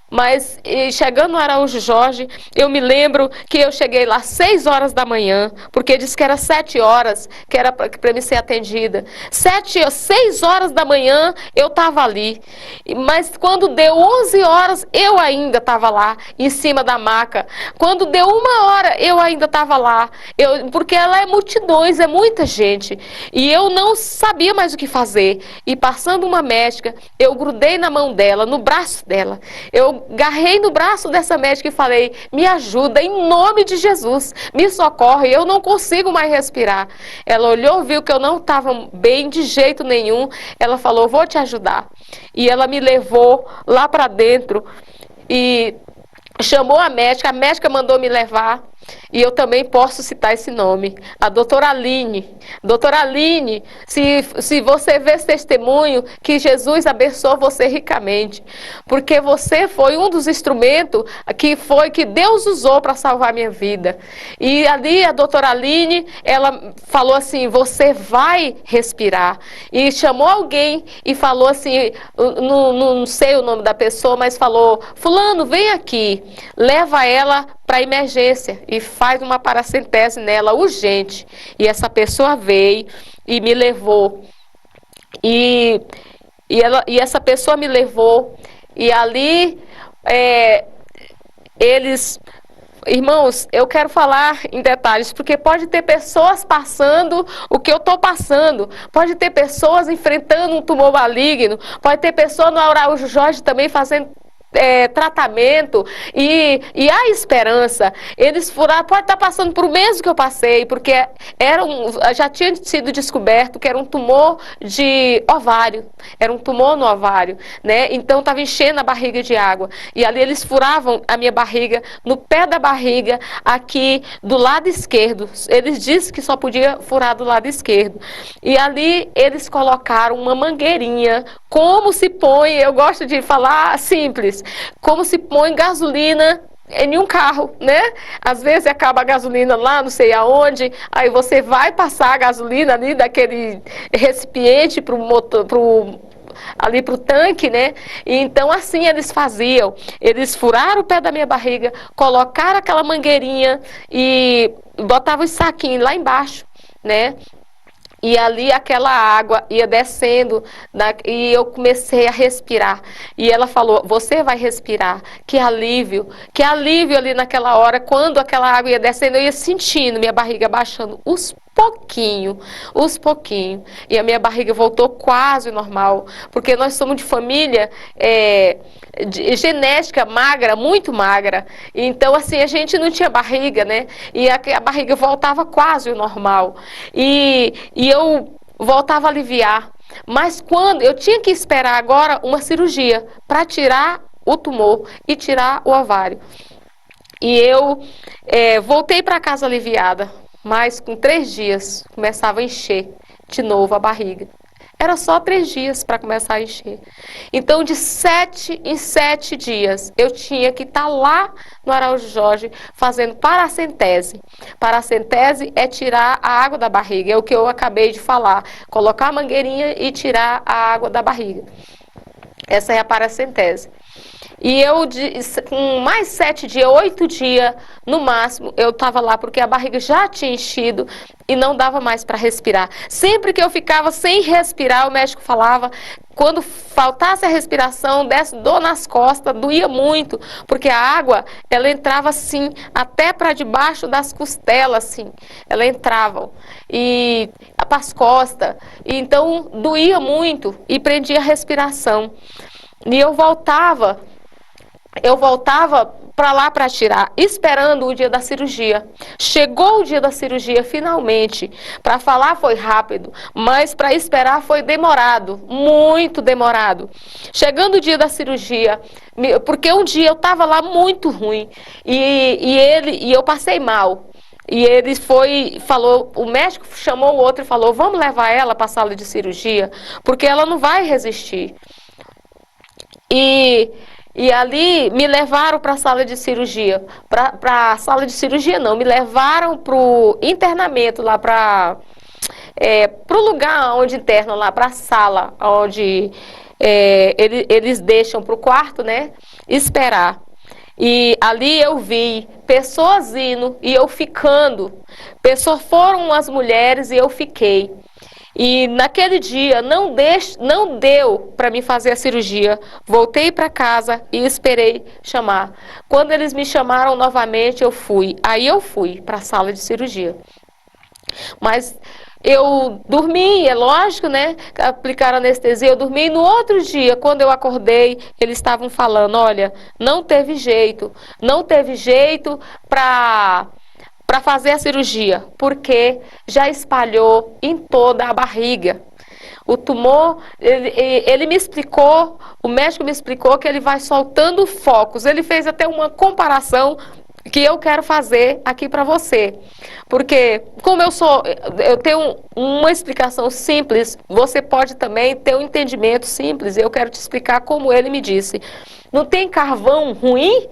Mas chegando no Araújo Jorge, eu me lembro que eu cheguei lá 6 horas da manhã, porque disse que era 7 horas, que era para me ser atendida. 6 horas da manhã eu estava ali, mas quando deu 11 horas, eu ainda estava lá, em cima da maca. Quando deu 1 hora, eu ainda estava lá, porque ela é multidões, é muita gente. E eu não sabia mais o que fazer. E passando uma médica, eu grudei na mão dela, no braço dela. Eu agarrei no braço dessa médica e falei: me ajuda, em nome de Jesus, me socorre, eu não consigo mais respirar. Ela olhou, viu que eu não estava bem de jeito nenhum. Ela falou: vou te ajudar. E ela me levou lá para dentro e chamou a médica mandou me levar. E eu também posso citar esse nome, a doutora Aline. Doutora Aline, se você vê esse testemunho, que Jesus abençoou você ricamente, porque você foi um dos instrumentos que Deus usou para salvar minha vida. E ali a doutora Aline, ela falou assim: você vai respirar. E chamou alguém e falou assim, não sei o nome da pessoa, mas falou: fulano, vem aqui, leva ela para emergência e faz uma paracentese nela urgente. E essa pessoa veio e me levou. E essa pessoa me levou. E ali eles... Irmãos, eu quero falar em detalhes, porque pode ter pessoas passando o que eu estou passando, pode ter pessoas enfrentando um tumor maligno, pode ter pessoas no Araújo Jorge também fazendo tratamento, e há esperança. Eles furaram, pode estar passando por o mesmo que eu passei, porque já tinha sido descoberto que era um tumor de ovário, era um tumor no ovário, né? Então estava enchendo a barriga de água, e ali eles furavam a minha barriga, no pé da barriga, aqui do lado esquerdo. Eles disseram que só podia furar do lado esquerdo, e ali eles colocaram uma mangueirinha, como se põe, eu gosto de falar simples, como se põe gasolina em um carro, né? Às vezes acaba a gasolina lá, não sei aonde, aí você vai passar a gasolina ali daquele recipiente para o motor, ali para o tanque, né? E então assim eles faziam. Eles furaram o pé da minha barriga, colocaram aquela mangueirinha e botavam os saquinhos lá embaixo, né? E ali aquela água ia descendo, e eu comecei a respirar. E ela falou: você vai respirar. Que alívio ali naquela hora. Quando aquela água ia descendo, eu ia sentindo minha barriga baixando os pouquinho. E a minha barriga voltou quase normal. Porque nós somos de família genética magra, muito magra. Então, assim, a gente não tinha barriga, né? E a barriga voltava quase o normal. E eu voltava a aliviar. Mas quando eu tinha que esperar agora uma cirurgia para tirar o tumor e tirar o ovário. E eu voltei para casa aliviada, mas com 3 dias começava a encher de novo a barriga. Era só 3 dias para começar a encher. Então, de 7 em 7 dias, eu tinha que estar lá no Araújo Jorge fazendo paracentese. Paracentese é tirar a água da barriga, é o que eu acabei de falar. Colocar a mangueirinha e tirar a água da barriga. Essa é a paracentese. E eu, com mais 7 dias, 8 dias no máximo, eu estava lá porque a barriga já tinha enchido e não dava mais para respirar. Sempre que eu ficava sem respirar, o médico falava, quando faltasse a respiração, desse dor nas costas, doía muito, porque a água, ela entrava assim, até para debaixo das costelas, assim, ela entrava, e para as costas, e então doía muito e prendia a respiração. E eu voltava para lá para tirar, esperando o dia da cirurgia. Chegou o dia da cirurgia finalmente. Para falar foi rápido, mas para esperar foi demorado, muito demorado. Chegando o dia da cirurgia, porque um dia eu estava lá muito ruim e eu passei mal. E ele falou, o médico chamou o outro e falou, vamos levar ela para a sala de cirurgia, porque ela não vai resistir. E ali me levaram para a sala de cirurgia. Para a sala de cirurgia não, me levaram para o internamento lá para o lugar onde interna lá, para a sala, onde eles deixam para o quarto, né, esperar. E ali eu vi pessoas indo e eu ficando. Foram as mulheres e eu fiquei. E naquele dia não deu para mim fazer a cirurgia. Voltei para casa e esperei chamar. Quando eles me chamaram novamente, eu fui. Aí eu fui para a sala de cirurgia. Mas eu dormi, é lógico, né? Aplicaram anestesia, eu dormi. E no outro dia, quando eu acordei, eles estavam falando, olha, não teve jeito para fazer a cirurgia, porque já espalhou em toda a barriga. O tumor, ele me explicou, o médico me explicou que ele vai soltando focos. Ele fez até uma comparação que eu quero fazer aqui para você. Porque, como eu tenho uma explicação simples, você pode também ter um entendimento simples, e eu quero te explicar como ele me disse. Não tem carvão ruim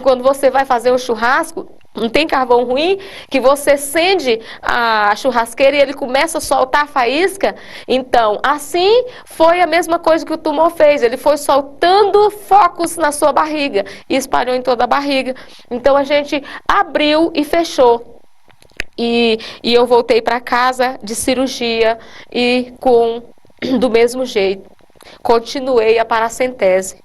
quando você vai fazer um churrasco? Não tem carvão ruim que você acende a churrasqueira e ele começa a soltar a faísca? Então, assim foi a mesma coisa que o tumor fez. Ele foi soltando focos na sua barriga e espalhou em toda a barriga. Então, a gente abriu e fechou. E eu voltei para casa de cirurgia e do mesmo jeito. Continuei a paracentese.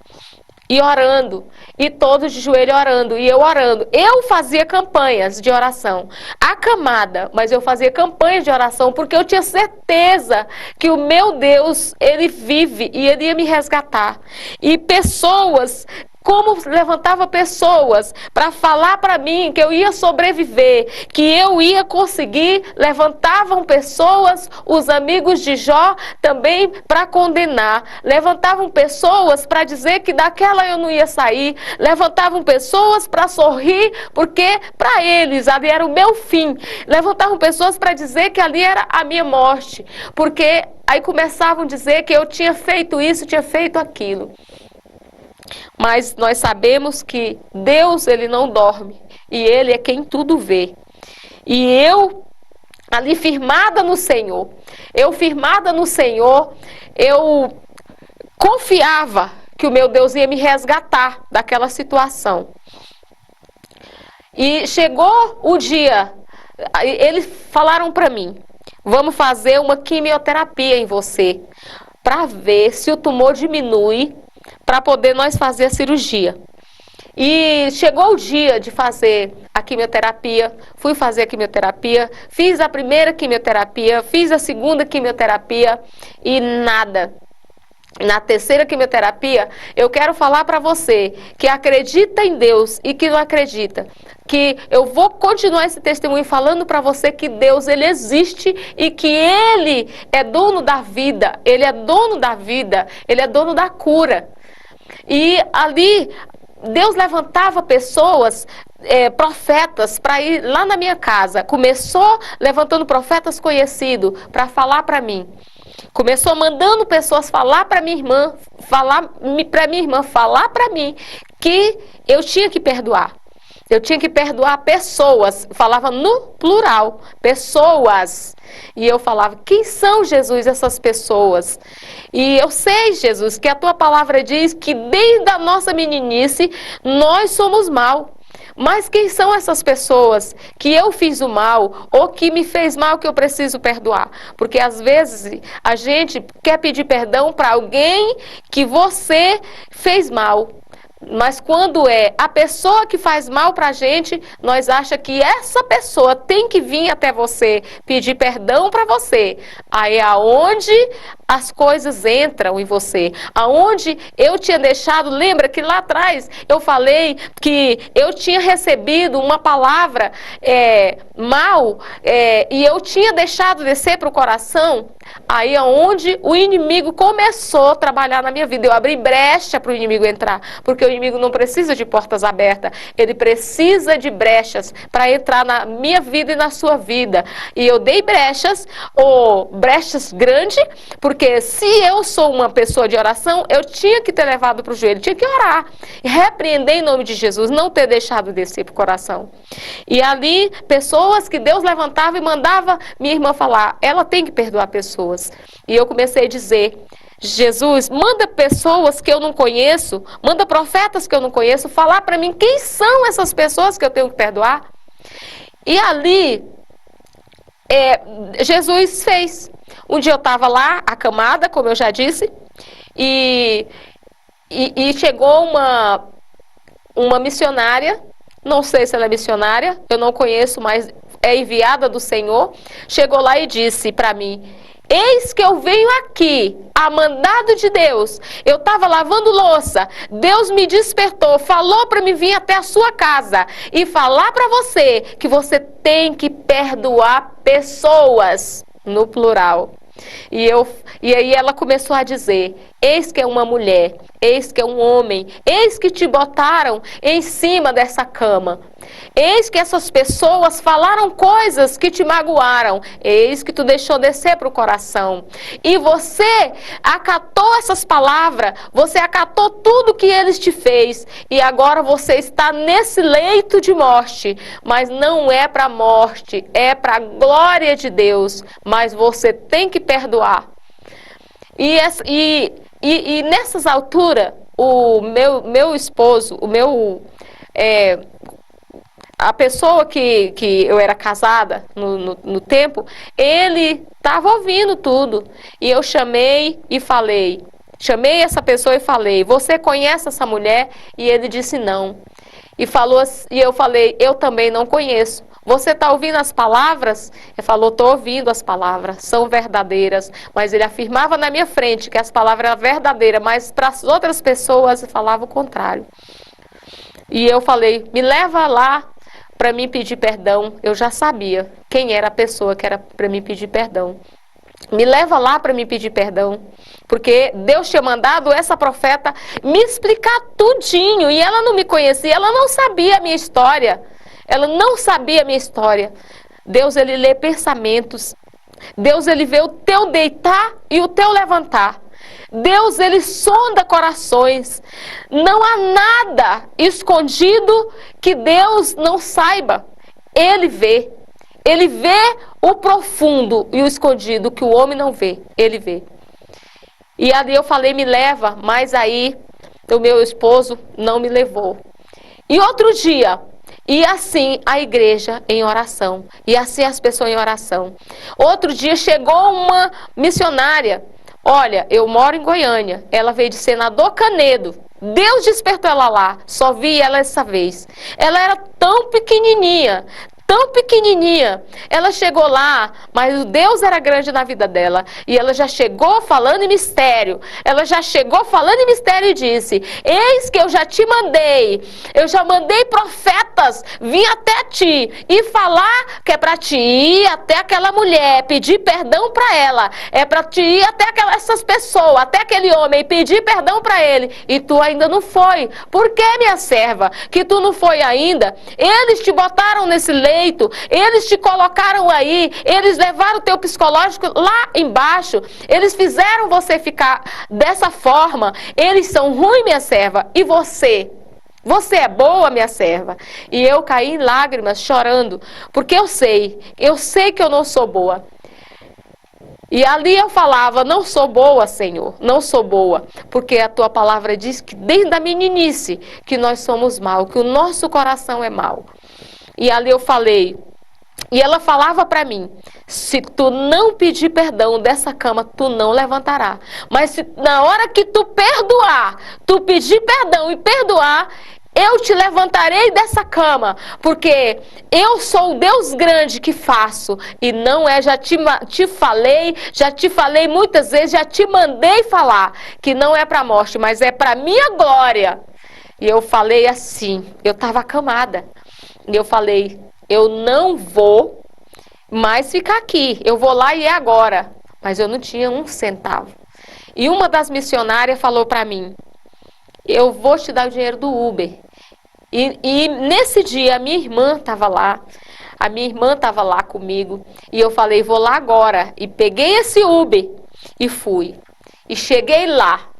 E orando, e todos de joelho orando, e eu orando. Eu fazia campanhas de oração, acamada, mas eu fazia campanhas de oração, porque eu tinha certeza que o meu Deus, Ele vive, e Ele ia me resgatar. E pessoas, como levantava pessoas para falar para mim que eu ia sobreviver, que eu ia conseguir, levantavam pessoas, os amigos de Jó, também para condenar, levantavam pessoas para dizer que daquela eu não ia sair, levantavam pessoas para sorrir, porque para eles ali era o meu fim, levantavam pessoas para dizer que ali era a minha morte, porque aí começavam a dizer que eu tinha feito isso, tinha feito aquilo. Mas nós sabemos que Deus, Ele não dorme, e Ele é quem tudo vê. E eu, ali firmada no Senhor, eu confiava que o meu Deus ia me resgatar daquela situação. E chegou o dia, eles falaram para mim, vamos fazer uma quimioterapia em você, para ver se o tumor diminui, para poder nós fazer a cirurgia. E chegou o dia de fazer a quimioterapia, fui fazer a quimioterapia, fiz a primeira quimioterapia, fiz a segunda quimioterapia e nada. na terceira quimioterapia, eu quero falar para você que acredita em Deus e que não acredita, que eu vou continuar esse testemunho falando para você que Deus, Ele existe e que Ele é dono da vida, Ele é dono da vida, Ele é dono da cura. E ali, Deus levantava pessoas, profetas, para ir lá na minha casa. Começou levantando profetas conhecidos para falar para mim. Começou mandando pessoas falar para minha irmã, falar para mim que eu tinha que perdoar. Eu tinha que perdoar pessoas, falava no plural, pessoas. E eu falava, quem são, Jesus, essas pessoas? E eu sei, Jesus, que a tua palavra diz que desde a nossa meninice nós somos mal. Mas quem são essas pessoas que eu fiz o mal ou que me fez mal que eu preciso perdoar? Porque às vezes a gente quer pedir perdão para alguém que você fez mal. Mas quando é a pessoa que faz mal pra gente, nós achamos que essa pessoa tem que vir até você, pedir perdão pra você. Aí é aonde as coisas entram em você. Aonde eu tinha deixado, lembra que lá atrás eu falei que eu tinha recebido uma palavra mal e eu tinha deixado descer pro coração. Aí é onde o inimigo começou a trabalhar na minha vida. Eu abri brecha para o inimigo entrar, porque o inimigo não precisa de portas abertas, ele precisa de brechas para entrar na minha vida e na sua vida. E eu dei brechas, brechas grandes, porque se eu sou uma pessoa de oração, eu tinha que ter levado para o joelho, tinha que orar, repreender em nome de Jesus, não ter deixado descer para o coração. E ali, pessoas que Deus levantava e mandava minha irmã falar, ela tem que perdoar pessoas. E eu comecei a dizer, Jesus, manda pessoas que eu não conheço, manda profetas que eu não conheço, falar para mim quem são essas pessoas que eu tenho que perdoar. E ali, Jesus fez. Um dia eu estava lá, acamada, como eu já disse, e chegou uma missionária, não sei se ela é missionária, eu não conheço, mas é enviada do Senhor, chegou lá e disse para mim, eis que eu venho aqui, a mandado de Deus. Eu estava lavando louça, Deus me despertou, falou para mim vir até a sua casa e falar para você que você tem que perdoar pessoas, no plural. E aí ela começou a dizer, eis que é uma mulher, eis que é um homem, eis que te botaram em cima dessa cama. Eis que essas pessoas falaram coisas que te magoaram. Eis que tu deixou descer para o coração. E você acatou essas palavras, você acatou tudo que eles te fez. E agora você está nesse leito de morte. Mas não é para a morte, é para a glória de Deus. Mas você tem que perdoar. E nessas alturas, o meu esposo, a pessoa que eu era casada no tempo, ele estava ouvindo tudo. E eu chamei essa pessoa e falei, você conhece essa mulher? E ele disse não. E eu falei, eu também não conheço. Você está ouvindo as palavras? Ele falou, estou ouvindo as palavras, são verdadeiras. Mas ele afirmava na minha frente que as palavras eram verdadeiras, mas para as outras pessoas falava o contrário. E eu falei, me leva lá para mim pedir perdão. Eu já sabia quem era a pessoa que era para mim pedir perdão. Me leva lá para me pedir perdão, porque Deus tinha mandado essa profeta me explicar tudinho, e ela não me conhecia, ela não sabia a minha história, Deus, ele lê pensamentos, Deus, ele vê o teu deitar e o teu levantar, Deus, ele sonda corações, não há nada escondido que Deus não saiba, Ele vê o profundo e o escondido que o homem não vê, ele vê. E ali eu falei, me leva, mas aí o meu esposo não me levou. E outro dia, e assim a igreja em oração, e assim as pessoas em oração. Outro dia chegou uma missionária, olha, eu moro em Goiânia, ela veio de Senador Canedo, Deus despertou ela lá, só vi ela essa vez. Ela era tão pequenininha, tão pequenininha. Ela chegou lá, mas o Deus era grande na vida dela. E ela já chegou falando em mistério. Ela já chegou falando em mistério e disse: eis que eu já te mandei. Eu já mandei profetas vir até ti e falar que é para te ir até aquela mulher, pedir perdão para ela. É para te ir até essas pessoas, até aquele homem, e pedir perdão para ele. E tu ainda não foi. Por que, minha serva, que tu não foi ainda? Eles te botaram nesse leito, eles te colocaram aí, eles levaram o teu psicológico lá embaixo, eles fizeram você ficar dessa forma. Eles são ruins, minha serva, e você? Você é boa, minha serva? E eu caí em lágrimas, chorando, porque eu sei que eu não sou boa. E ali eu falava: não sou boa, Senhor, não sou boa, porque a tua palavra diz que desde a meninice que nós somos mal, que o nosso coração é mau. E ali eu falei, e ela falava para mim: se tu não pedir perdão dessa cama, tu não levantará. Mas se na hora que tu perdoar, tu pedir perdão e perdoar, eu te levantarei dessa cama, porque eu sou o Deus grande que faço, e não é, já te falei muitas vezes, já te mandei falar, que não é para a morte, mas é para a minha glória. E eu falei assim, eu estava acamada, e eu falei: eu não vou mais ficar aqui, eu vou lá e é agora. Mas eu não tinha um centavo. E uma das missionárias falou para mim: eu vou te dar o dinheiro do Uber. E nesse dia a minha irmã estava lá comigo, e eu falei: vou lá agora. E peguei esse Uber e fui. E cheguei lá,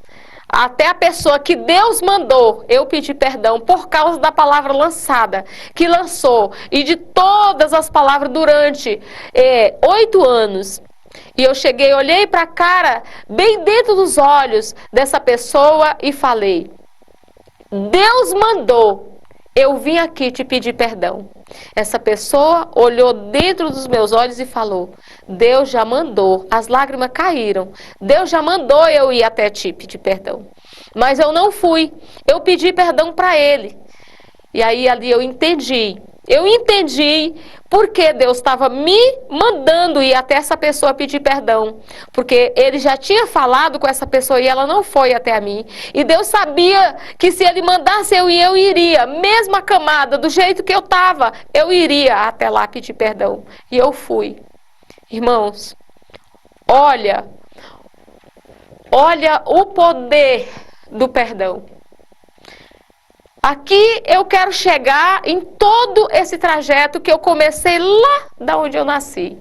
até a pessoa que Deus mandou eu pedir perdão por causa da palavra lançada, que lançou, e de todas as palavras durante 8 anos. E eu cheguei, olhei para a cara, bem dentro dos olhos dessa pessoa e falei: Deus mandou eu vim aqui te pedir perdão. Essa pessoa olhou dentro dos meus olhos e falou: Deus já mandou. As lágrimas caíram. Deus já mandou eu ir até ti pedir perdão. Mas eu não fui. Eu pedi perdão para ele. E aí ali eu entendi. Eu entendi porque Deus estava me mandando ir até essa pessoa pedir perdão. Porque ele já tinha falado com essa pessoa e ela não foi até mim. E Deus sabia que se ele mandasse eu iria. Mesmo acamada, do jeito que eu estava, eu iria até lá pedir perdão. E eu fui. Irmãos, olha o poder do perdão. Aqui eu quero chegar em todo esse trajeto que eu comecei lá da onde eu nasci.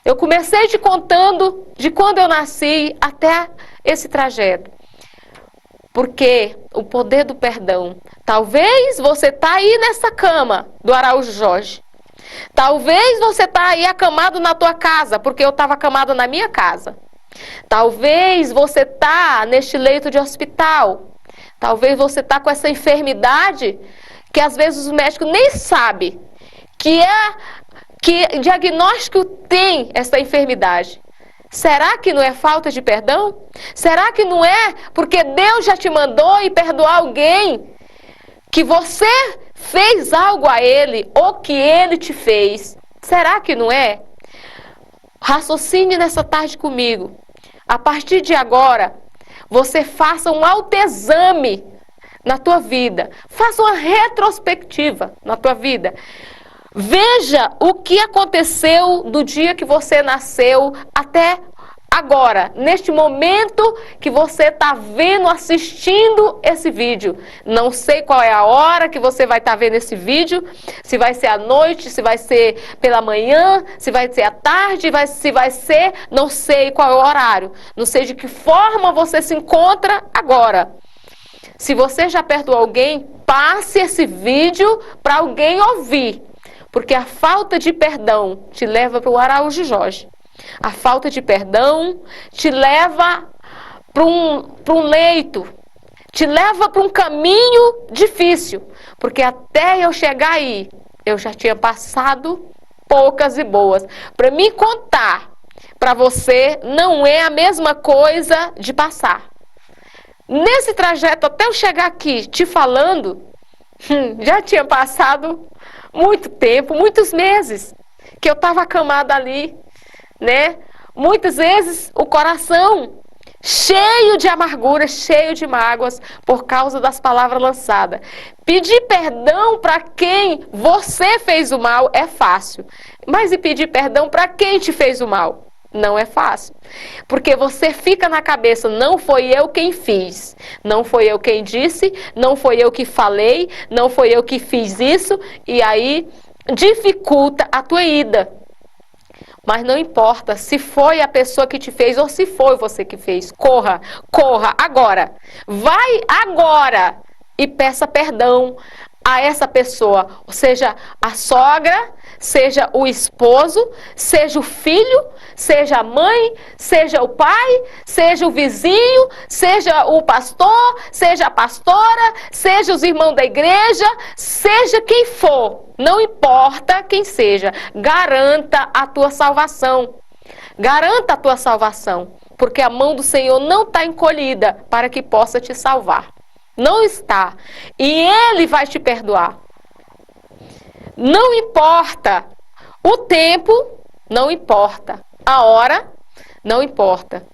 Eu comecei te contando de quando eu nasci até esse trajeto. Porque o poder do perdão. Talvez você está aí nessa cama do Araújo Jorge. Talvez você está aí acamado na tua casa, porque eu estava acamado na minha casa. Talvez você está neste leito de hospital. Talvez você está com essa enfermidade que às vezes os médicos nem sabem que diagnóstico tem essa enfermidade. Será que não é falta de perdão? Será que não é porque Deus já te mandou ir perdoar alguém que você fez algo a ele ou que ele te fez? Será que não é? Raciocine nessa tarde comigo. A partir de agora, você faça um autoexame na tua vida. Faça uma retrospectiva na tua vida. Veja o que aconteceu do dia que você nasceu até agora, neste momento que você está vendo, assistindo esse vídeo. Não sei qual é a hora que você vai estar vendo esse vídeo, se vai ser à noite, se vai ser pela manhã, se vai ser à tarde, se vai ser, não sei qual é o horário, não sei de que forma você se encontra agora. Se você já perdoou alguém, passe esse vídeo para alguém ouvir, porque a falta de perdão te leva para o Araújo Jorge. A falta de perdão te leva para um leito, te leva para um caminho difícil, porque até eu chegar aí, eu já tinha passado poucas e boas. Para me contar para você, não é a mesma coisa de passar. Nesse trajeto, até eu chegar aqui te falando, já tinha passado muito tempo, muitos meses, que eu estava acamada ali, né? Muitas vezes o coração cheio de amargura, cheio de mágoas, por causa das palavras lançadas. Pedir perdão para quem você fez o mal é fácil, mas e pedir perdão para quem te fez o mal? Não é fácil, porque você fica na cabeça, não foi eu quem fiz, não foi eu quem disse, não foi eu que falei, não foi eu que fiz isso, e aí dificulta a tua ida. Mas não importa se foi a pessoa que te fez ou se foi você que fez, corra, corra agora, vai agora e peça perdão a essa pessoa, seja a sogra, seja o esposo, seja o filho, seja a mãe, seja o pai, seja o vizinho, seja o pastor, seja a pastora, seja os irmãos da igreja, seja quem for, não importa quem seja, garanta a tua salvação. Garanta a tua salvação, porque a mão do Senhor não está encolhida para que possa te salvar. Não está. E Ele vai te perdoar. Não importa o tempo, não importa a hora, não importa.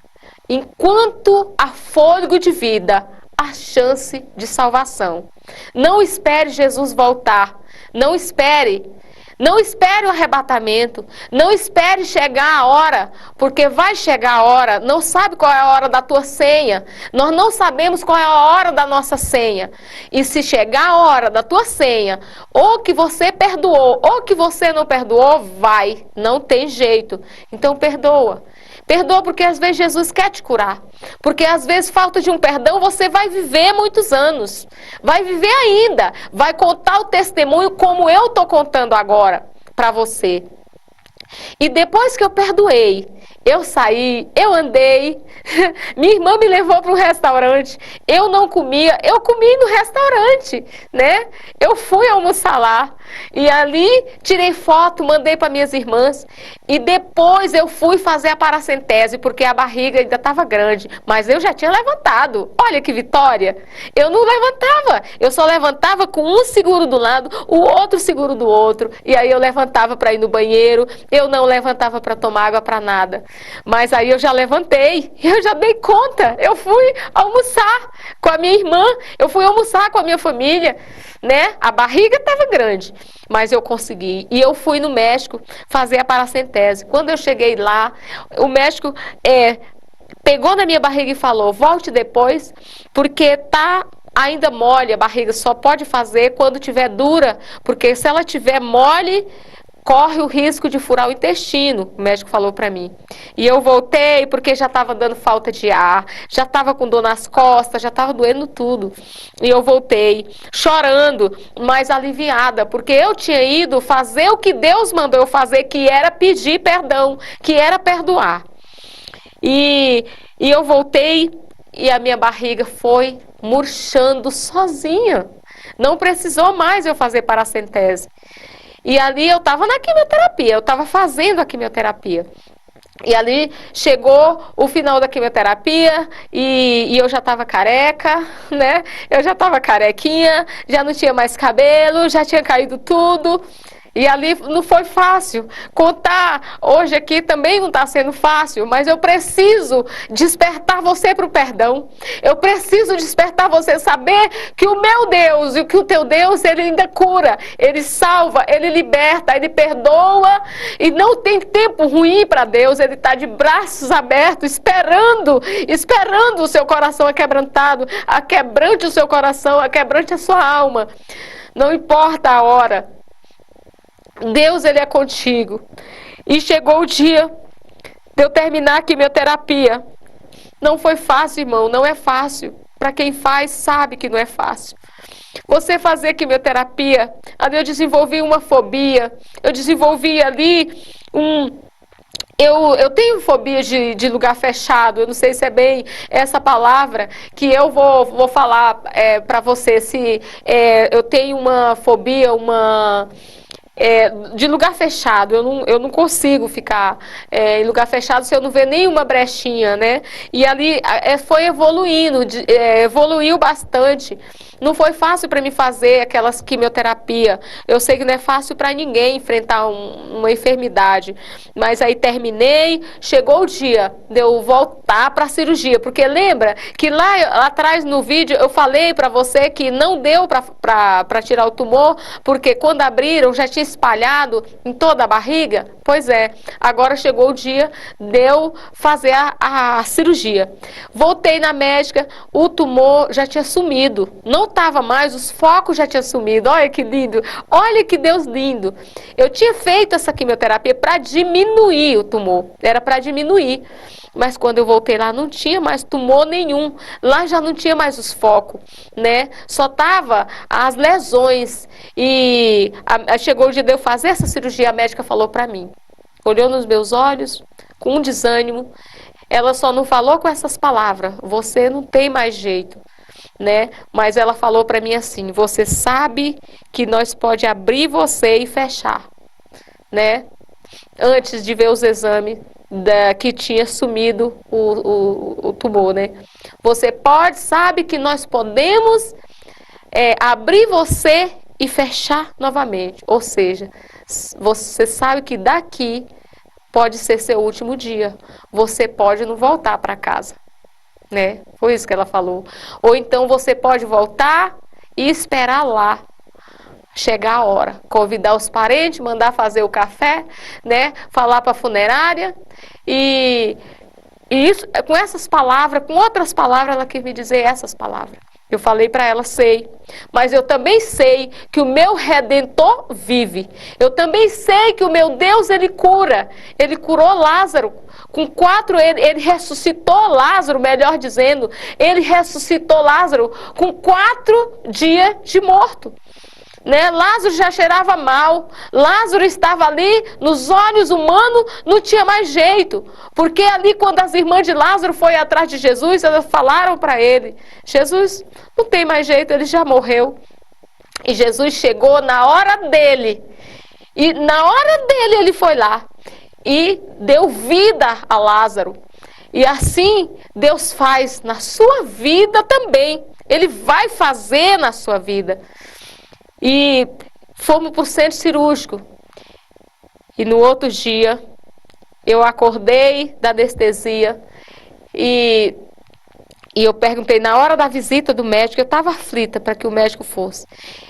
Enquanto há fôlego de vida, há chance de salvação. Não espere Jesus voltar. Não espere. Não espere o arrebatamento, não espere chegar a hora, porque vai chegar a hora, não sabe qual é a hora da tua senha, nós não sabemos qual é a hora da nossa senha, e se chegar a hora da tua senha, ou que você perdoou, ou que você não perdoou, vai, não tem jeito, então perdoa. Perdoa porque às vezes Jesus quer te curar. Porque às vezes falta de um perdão, você vai viver muitos anos. Vai viver ainda. Vai contar o testemunho como eu estou contando agora para você. E depois que eu perdoei, eu saí, eu andei, minha irmã me levou para um restaurante, eu não comia, eu comi no restaurante, né? Eu fui almoçar lá e ali tirei foto, mandei para minhas irmãs e depois eu fui fazer a paracentese, porque a barriga ainda estava grande, mas eu já tinha levantado. Olha que vitória! Eu não levantava, eu só levantava com um seguro do lado, o outro seguro do outro, e aí eu levantava para ir no banheiro, eu não levantava para tomar água para nada. Mas aí eu já levantei, eu já dei conta, eu fui almoçar com a minha irmã, eu fui almoçar com a minha família, né? A barriga estava grande, mas eu consegui. E eu fui no médico fazer a paracentese. Quando eu cheguei lá, o médico pegou na minha barriga e falou, volte depois, porque tá ainda mole, a barriga só pode fazer quando tiver dura, porque se ela tiver mole, corre o risco de furar o intestino, o médico falou para mim. E eu voltei porque já estava dando falta de ar, já estava com dor nas costas, já estava doendo tudo. E eu voltei chorando, mas aliviada, porque eu tinha ido fazer o que Deus mandou eu fazer, que era pedir perdão, que era perdoar. E eu voltei e a minha barriga foi murchando sozinha. Não precisou mais eu fazer paracentese. E ali eu estava na quimioterapia, eu estava fazendo a quimioterapia. E ali chegou o final da quimioterapia e eu já estava careca, né? Eu já estava carequinha, já não tinha mais cabelo, já tinha caído tudo. E ali não foi fácil. Contar hoje aqui também não está sendo fácil, mas eu preciso despertar você para o perdão. Eu preciso despertar você saber que o meu Deus e que o teu Deus, Ele ainda cura, Ele salva, Ele liberta, Ele perdoa. E não tem tempo ruim para Deus, Ele está de braços abertos, esperando o seu coração aquebrantado, aquebrante o seu coração, aquebrante a sua alma. Não importa a hora. Deus, Ele é contigo. E chegou o dia de eu terminar a quimioterapia. Não foi fácil, irmão, não é fácil. Para quem faz, sabe que não é fácil. Você fazer quimioterapia, ali eu desenvolvi uma fobia, eu desenvolvi ali Eu tenho fobia de lugar fechado, eu não sei se é bem essa palavra que eu vou falar para você, se eu tenho uma fobia, de lugar fechado. Eu não consigo ficar em lugar fechado se eu não ver nenhuma brechinha, né? E ali foi evoluindo, evoluiu bastante. Não foi fácil para mim fazer aquelas quimioterapia. Eu sei que não é fácil para ninguém enfrentar uma enfermidade. Mas aí terminei, chegou o dia de eu voltar para a cirurgia. Porque lembra que lá atrás no vídeo eu falei para você que não deu para tirar o tumor, porque quando abriram já tinha espalhado em toda a barriga? Pois é, agora chegou o dia de eu fazer a cirurgia. Voltei na médica, o tumor já tinha sumido. Não estava mais, os focos já tinham sumido. Olha que lindo, olha que Deus lindo. Eu tinha feito essa quimioterapia para diminuir o tumor, era para diminuir. Mas quando eu voltei lá não tinha mais tumor nenhum. Lá já não tinha mais os focos, né? Só tava as lesões. E chegou o dia de eu fazer essa cirurgia, a médica falou para mim. Olhou nos meus olhos com um desânimo. Ela só não falou com essas palavras: você não tem mais jeito, né? Mas ela falou para mim assim: você sabe que nós pode abrir você e fechar, né? Antes de ver os exames que tinha sumido o tumor, né? Você sabe que nós podemos abrir você e fechar novamente. Ou seja, você sabe que daqui pode ser seu último dia. Você pode não voltar para casa, né? Foi isso que ela falou. Ou então você pode voltar e esperar lá chegar a hora, convidar os parentes, mandar fazer o café, né? Falar para a funerária e isso, com essas palavras, com outras palavras, ela quis me dizer essas palavras. Eu falei para ela: sei, mas eu também sei que o meu Redentor vive. Eu também sei que o meu Deus, Ele cura. Ele curou Lázaro. Ele ressuscitou Lázaro, melhor dizendo. Ele ressuscitou Lázaro com 4 dias de morto. Né? Lázaro já cheirava mal, Lázaro estava ali, nos olhos humanos não tinha mais jeito, porque ali quando as irmãs de Lázaro foram atrás de Jesus, elas falaram para ele: Jesus, não tem mais jeito, ele já morreu. E Jesus chegou na hora dele, e na hora dele ele foi lá e deu vida a Lázaro. E assim Deus faz na sua vida também, Ele vai fazer na sua vida. E fomos para o centro cirúrgico. E no outro dia, eu acordei da anestesia e eu perguntei na hora da visita do médico, eu estava aflita para que o médico fosse.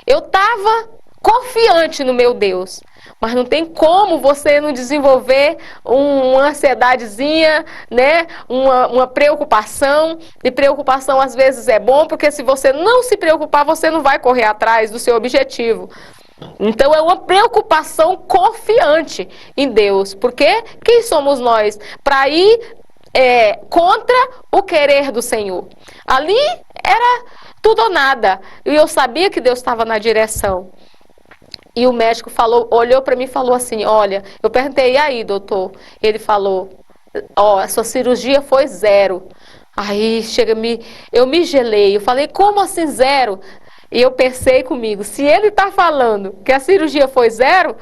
Eu estava confiante no meu Deus, mas não tem como você não desenvolver uma ansiedadezinha, né? Uma preocupação. E preocupação às vezes é bom, porque se você não se preocupar, você não vai correr atrás do seu objetivo. Então é uma preocupação confiante em Deus, porque quem somos nós para ir contra o querer do Senhor? Ali era tudo ou nada, e eu sabia que Deus estava na direção. E o médico olhou para mim e falou assim: olha, eu perguntei: e aí, doutor? Ele falou: a sua cirurgia foi 0. Aí eu me gelei, eu falei: como assim 0? E eu pensei comigo: se ele está falando que a cirurgia foi 0,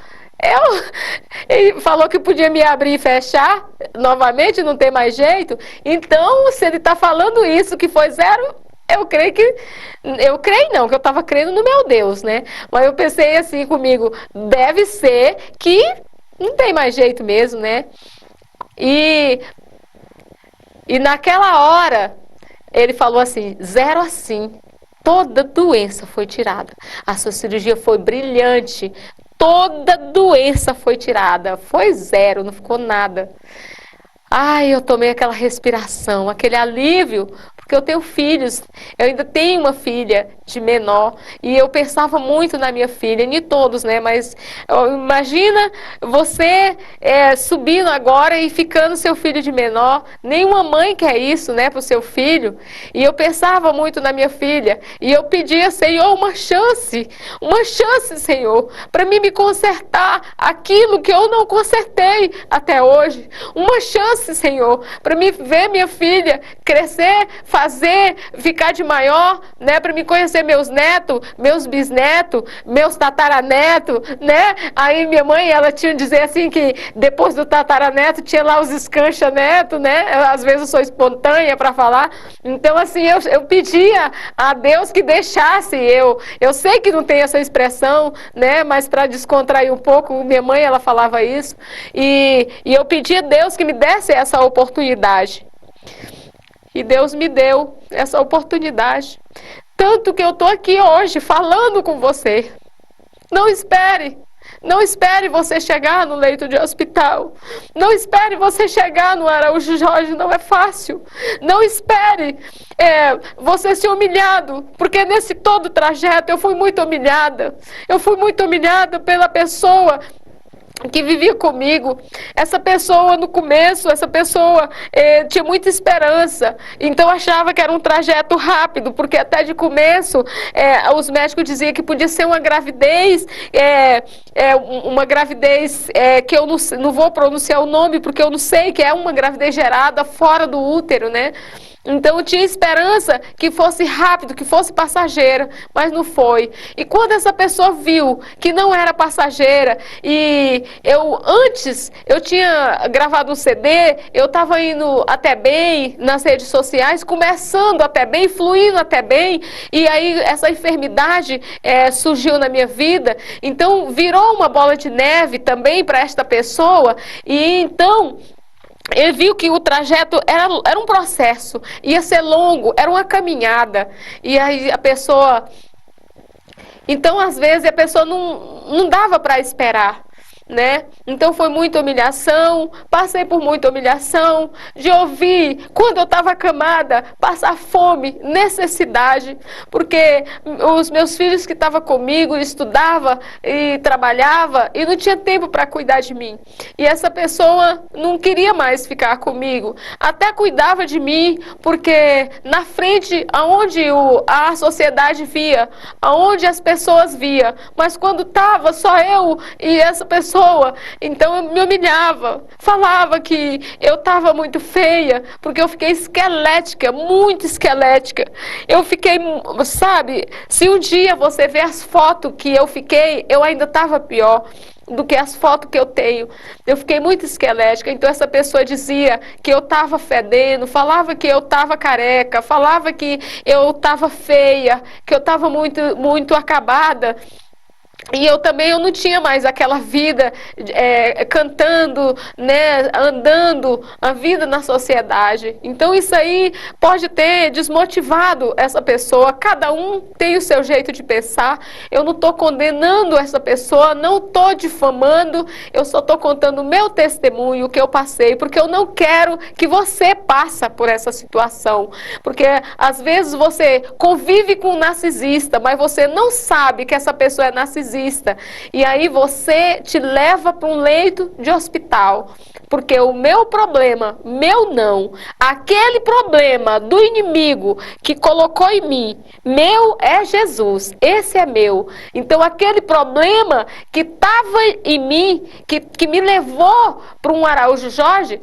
ele falou que podia me abrir e fechar novamente, não tem mais jeito. Então, se ele está falando isso, que foi 0, eu creio não, que eu estava crendo no meu Deus, né? Mas eu pensei assim comigo: deve ser que não tem mais jeito mesmo, né? E naquela hora, ele falou assim: 0 assim, toda doença foi tirada. A sua cirurgia foi brilhante, toda doença foi tirada. Foi 0, não ficou nada. Ai, eu tomei aquela respiração, aquele alívio, porque eu tenho filhos, eu ainda tenho uma filha de menor, e eu pensava muito na minha filha, nem todos, né, mas imagina você subindo agora e ficando seu filho de menor. Nenhuma mãe quer isso, né, para o seu filho. E eu pensava muito na minha filha, e eu pedia: Senhor, uma chance, Senhor, para mim me consertar aquilo que eu não consertei até hoje, uma chance chance, Senhor, para me ver minha filha crescer, fazer, ficar de maior, né? Para me conhecer meus netos, meus bisnetos, meus tataranetos, né? Aí minha mãe, ela tinha dizer assim que depois do tataraneto tinha lá os escancha neto, né? Às vezes eu sou espontânea para falar. Então, assim, eu pedia a Deus que deixasse eu sei que não tem essa expressão, né? Mas para descontrair um pouco, minha mãe, ela falava isso. E eu pedi a Deus que me desse essa oportunidade. E Deus me deu essa oportunidade. Tanto que eu estou aqui hoje falando com você. Não espere. Não espere você chegar no leito de hospital. Não espere você chegar no Araújo Jorge, não é fácil. Não espere você ser humilhado, porque nesse todo trajeto eu fui muito humilhada. Eu fui muito humilhada pela pessoa que vivia comigo. Essa pessoa no começo, essa pessoa tinha muita esperança, então achava que era um trajeto rápido, porque até de começo os médicos diziam que podia ser uma gravidez, uma gravidez que eu não vou pronunciar o nome, porque eu não sei, que é uma gravidez gerada fora do útero, né? Então eu tinha esperança que fosse rápido, que fosse passageira, mas não foi. E quando essa pessoa viu que não era passageira, e antes eu tinha gravado um CD, eu estava indo até bem nas redes sociais, começando até bem, fluindo até bem, e aí essa enfermidade surgiu na minha vida, então virou uma bola de neve também para esta pessoa, e então ele viu que o trajeto era um processo, ia ser longo, era uma caminhada. E aí a pessoa... Então, às vezes, a pessoa não dava para esperar, né? Então foi muita humilhação, passei por muita humilhação, de ouvir, quando eu estava acamada, passar fome, necessidade, porque os meus filhos que estavam comigo, estudava e trabalhava e não tinha tempo para cuidar de mim. E essa pessoa não queria mais ficar comigo, até cuidava de mim, porque na frente, aonde a sociedade via, aonde as pessoas via, mas quando estava só eu e essa pessoa, então eu me humilhava, falava que eu estava muito feia, porque eu fiquei esquelética, muito esquelética. Eu fiquei, sabe, se um dia você ver as fotos que eu fiquei, eu ainda estava pior do que as fotos que eu tenho. Eu fiquei muito esquelética, então essa pessoa dizia que eu estava fedendo, falava que eu estava careca, falava que eu estava feia, que eu estava muito, muito acabada. E eu não tinha mais aquela vida cantando, né, andando a vida na sociedade. Então isso aí pode ter desmotivado essa pessoa. Cada um tem o seu jeito de pensar. Eu não estou condenando essa pessoa, não estou difamando. Eu só estou contando o meu testemunho, o que eu passei, porque eu não quero que você passe por essa situação. Porque às vezes você convive com um narcisista, mas você não sabe que essa pessoa é narcisista. E aí você te leva para um leito de hospital. Porque o meu problema, aquele problema do inimigo que colocou em mim, meu é Jesus, esse é meu. Então aquele problema que estava em mim, que me levou para um Araújo Jorge,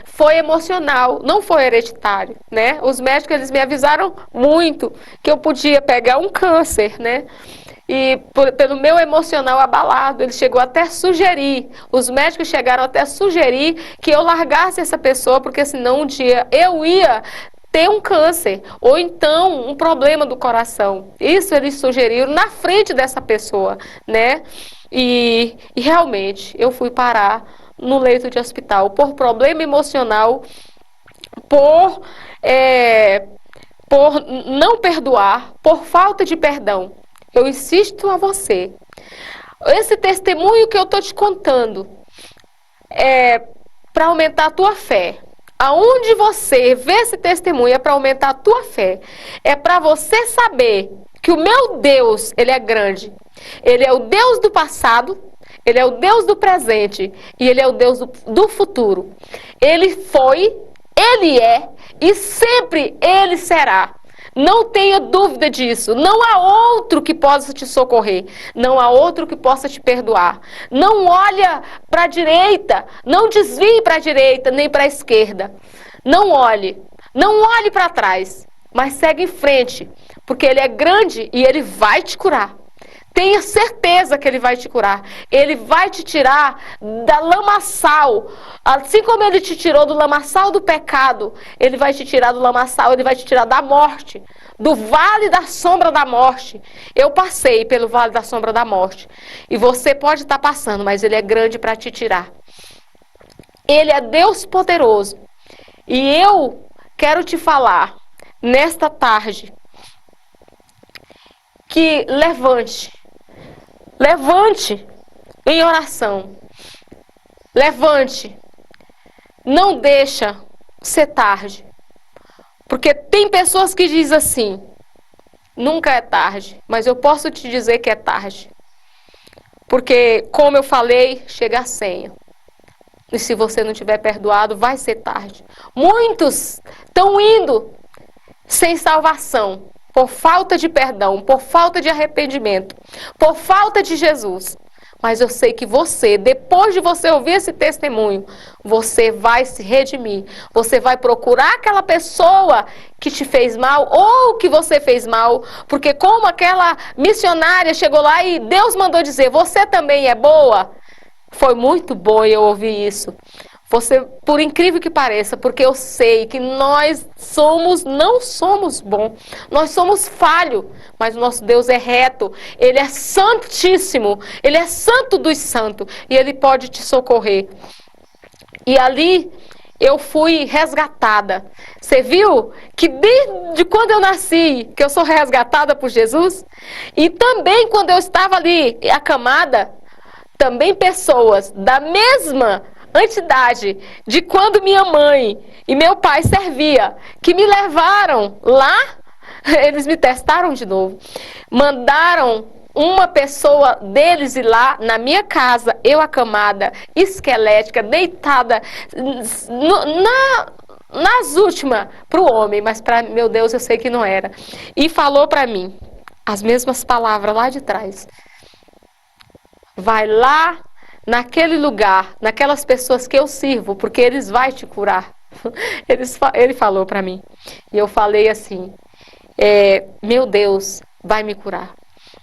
foi emocional, não foi hereditário, né? Os médicos, eles me avisaram muito que eu podia pegar um câncer, né? E pelo meu emocional abalado, ele chegou até sugerir, os médicos chegaram até sugerir que eu largasse essa pessoa, porque senão um dia eu ia ter um câncer, ou então um problema do coração. Isso eles sugeriram na frente dessa pessoa, né? E realmente, eu fui parar no leito de hospital por problema emocional, por não perdoar, por falta de perdão. Eu insisto a você, esse testemunho que eu estou te contando é para aumentar a tua fé. Aonde você vê esse testemunho é para aumentar a tua fé. É para você saber que o meu Deus, Ele é grande. Ele é o Deus do passado, Ele é o Deus do presente e Ele é o Deus do futuro. Ele foi, Ele é e sempre Ele será. Não tenha dúvida disso. Não há outro que possa te socorrer. Não há outro que possa te perdoar. Não olha para a direita. Não desvie para a direita nem para a esquerda. Não olhe. Não olhe para trás. Mas segue em frente. Porque Ele é grande e Ele vai te curar. Tenha certeza que Ele vai te curar. Ele vai te tirar da lamaçal. Assim como Ele te tirou do lamaçal do pecado, Ele vai te tirar do lamaçal, Ele vai te tirar da morte, do vale da sombra da morte. Eu passei pelo vale da sombra da morte. E você pode estar passando, mas Ele é grande para te tirar. Ele é Deus poderoso. E eu quero te falar, nesta tarde, que levante em oração. Levante. Não deixa ser tarde. Porque tem pessoas que dizem assim, nunca é tarde, mas eu posso te dizer que é tarde. Porque, como eu falei, chega a senha. E se você não tiver perdoado, vai ser tarde. Muitos estão indo sem salvação, por falta de perdão, por falta de arrependimento, por falta de Jesus. Mas eu sei que você, depois de você ouvir esse testemunho, você vai se redimir. Você vai procurar aquela pessoa que te fez mal ou que você fez mal. Porque como aquela missionária chegou lá e Deus mandou dizer, você também é boa? Foi muito bom eu ouvir isso. Você, por incrível que pareça, porque eu sei que nós não somos bons, nós somos falhos, mas o nosso Deus é reto, Ele é santíssimo, Ele é santo dos santos, e Ele pode te socorrer. E ali eu fui resgatada. Você viu que desde quando eu nasci, que eu sou resgatada por Jesus? E também quando eu estava ali acamada, também pessoas da mesma entidade de quando minha mãe e meu pai servia, que me levaram lá, eles me testaram de novo, mandaram uma pessoa deles ir lá na minha casa, eu acamada, esquelética, deitada, nas últimas, para o homem, mas para meu Deus eu sei que não era, e falou para mim as mesmas palavras lá de trás, vai lá naquele lugar, naquelas pessoas que eu sirvo, porque eles vão te curar. Ele falou para mim. E eu falei assim, meu Deus, vai me curar.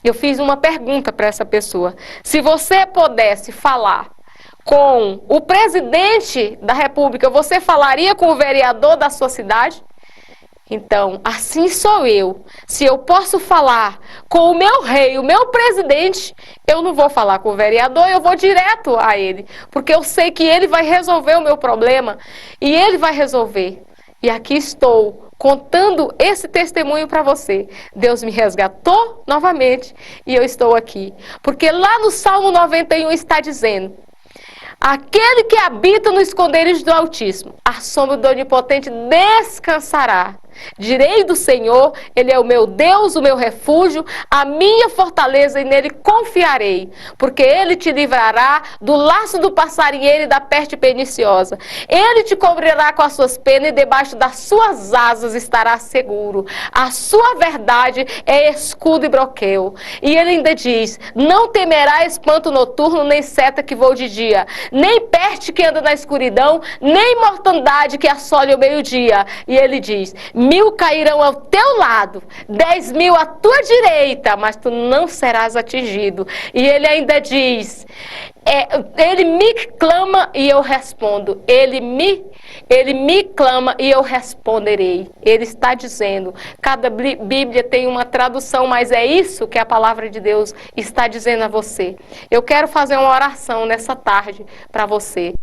Eu fiz uma pergunta para essa pessoa. Se você pudesse falar com o presidente da República, você falaria com o vereador da sua cidade? Então, assim sou eu. Se eu posso falar com o meu rei, o meu presidente, eu não vou falar com o vereador, eu vou direto a ele. Porque eu sei que ele vai resolver o meu problema e ele vai resolver. E aqui estou contando esse testemunho para você. Deus me resgatou novamente e eu estou aqui. Porque lá no Salmo 91 está dizendo: aquele que habita no esconderijo do Altíssimo, à sombra do Onipotente descansará. Direi do Senhor, Ele é o meu Deus, o meu refúgio, a minha fortaleza, e nele confiarei, porque Ele te livrará do laço do passarinheiro e da peste perniciosa. Ele te cobrirá com as suas penas e debaixo das suas asas estará seguro. A sua verdade é escudo e broquel. E Ele ainda diz: não temerá espanto noturno, nem seta que voe de dia, nem peste que anda na escuridão, nem mortandade que assole ao meio-dia. E Ele diz: 1000 cairão ao teu lado, 10.000 à tua direita, mas tu não serás atingido. E ele ainda diz, ele me clama e eu respondo. Ele me clama e eu responderei. Ele está dizendo, cada Bíblia tem uma tradução, mas é isso que a palavra de Deus está dizendo a você. Eu quero fazer uma oração nessa tarde para você.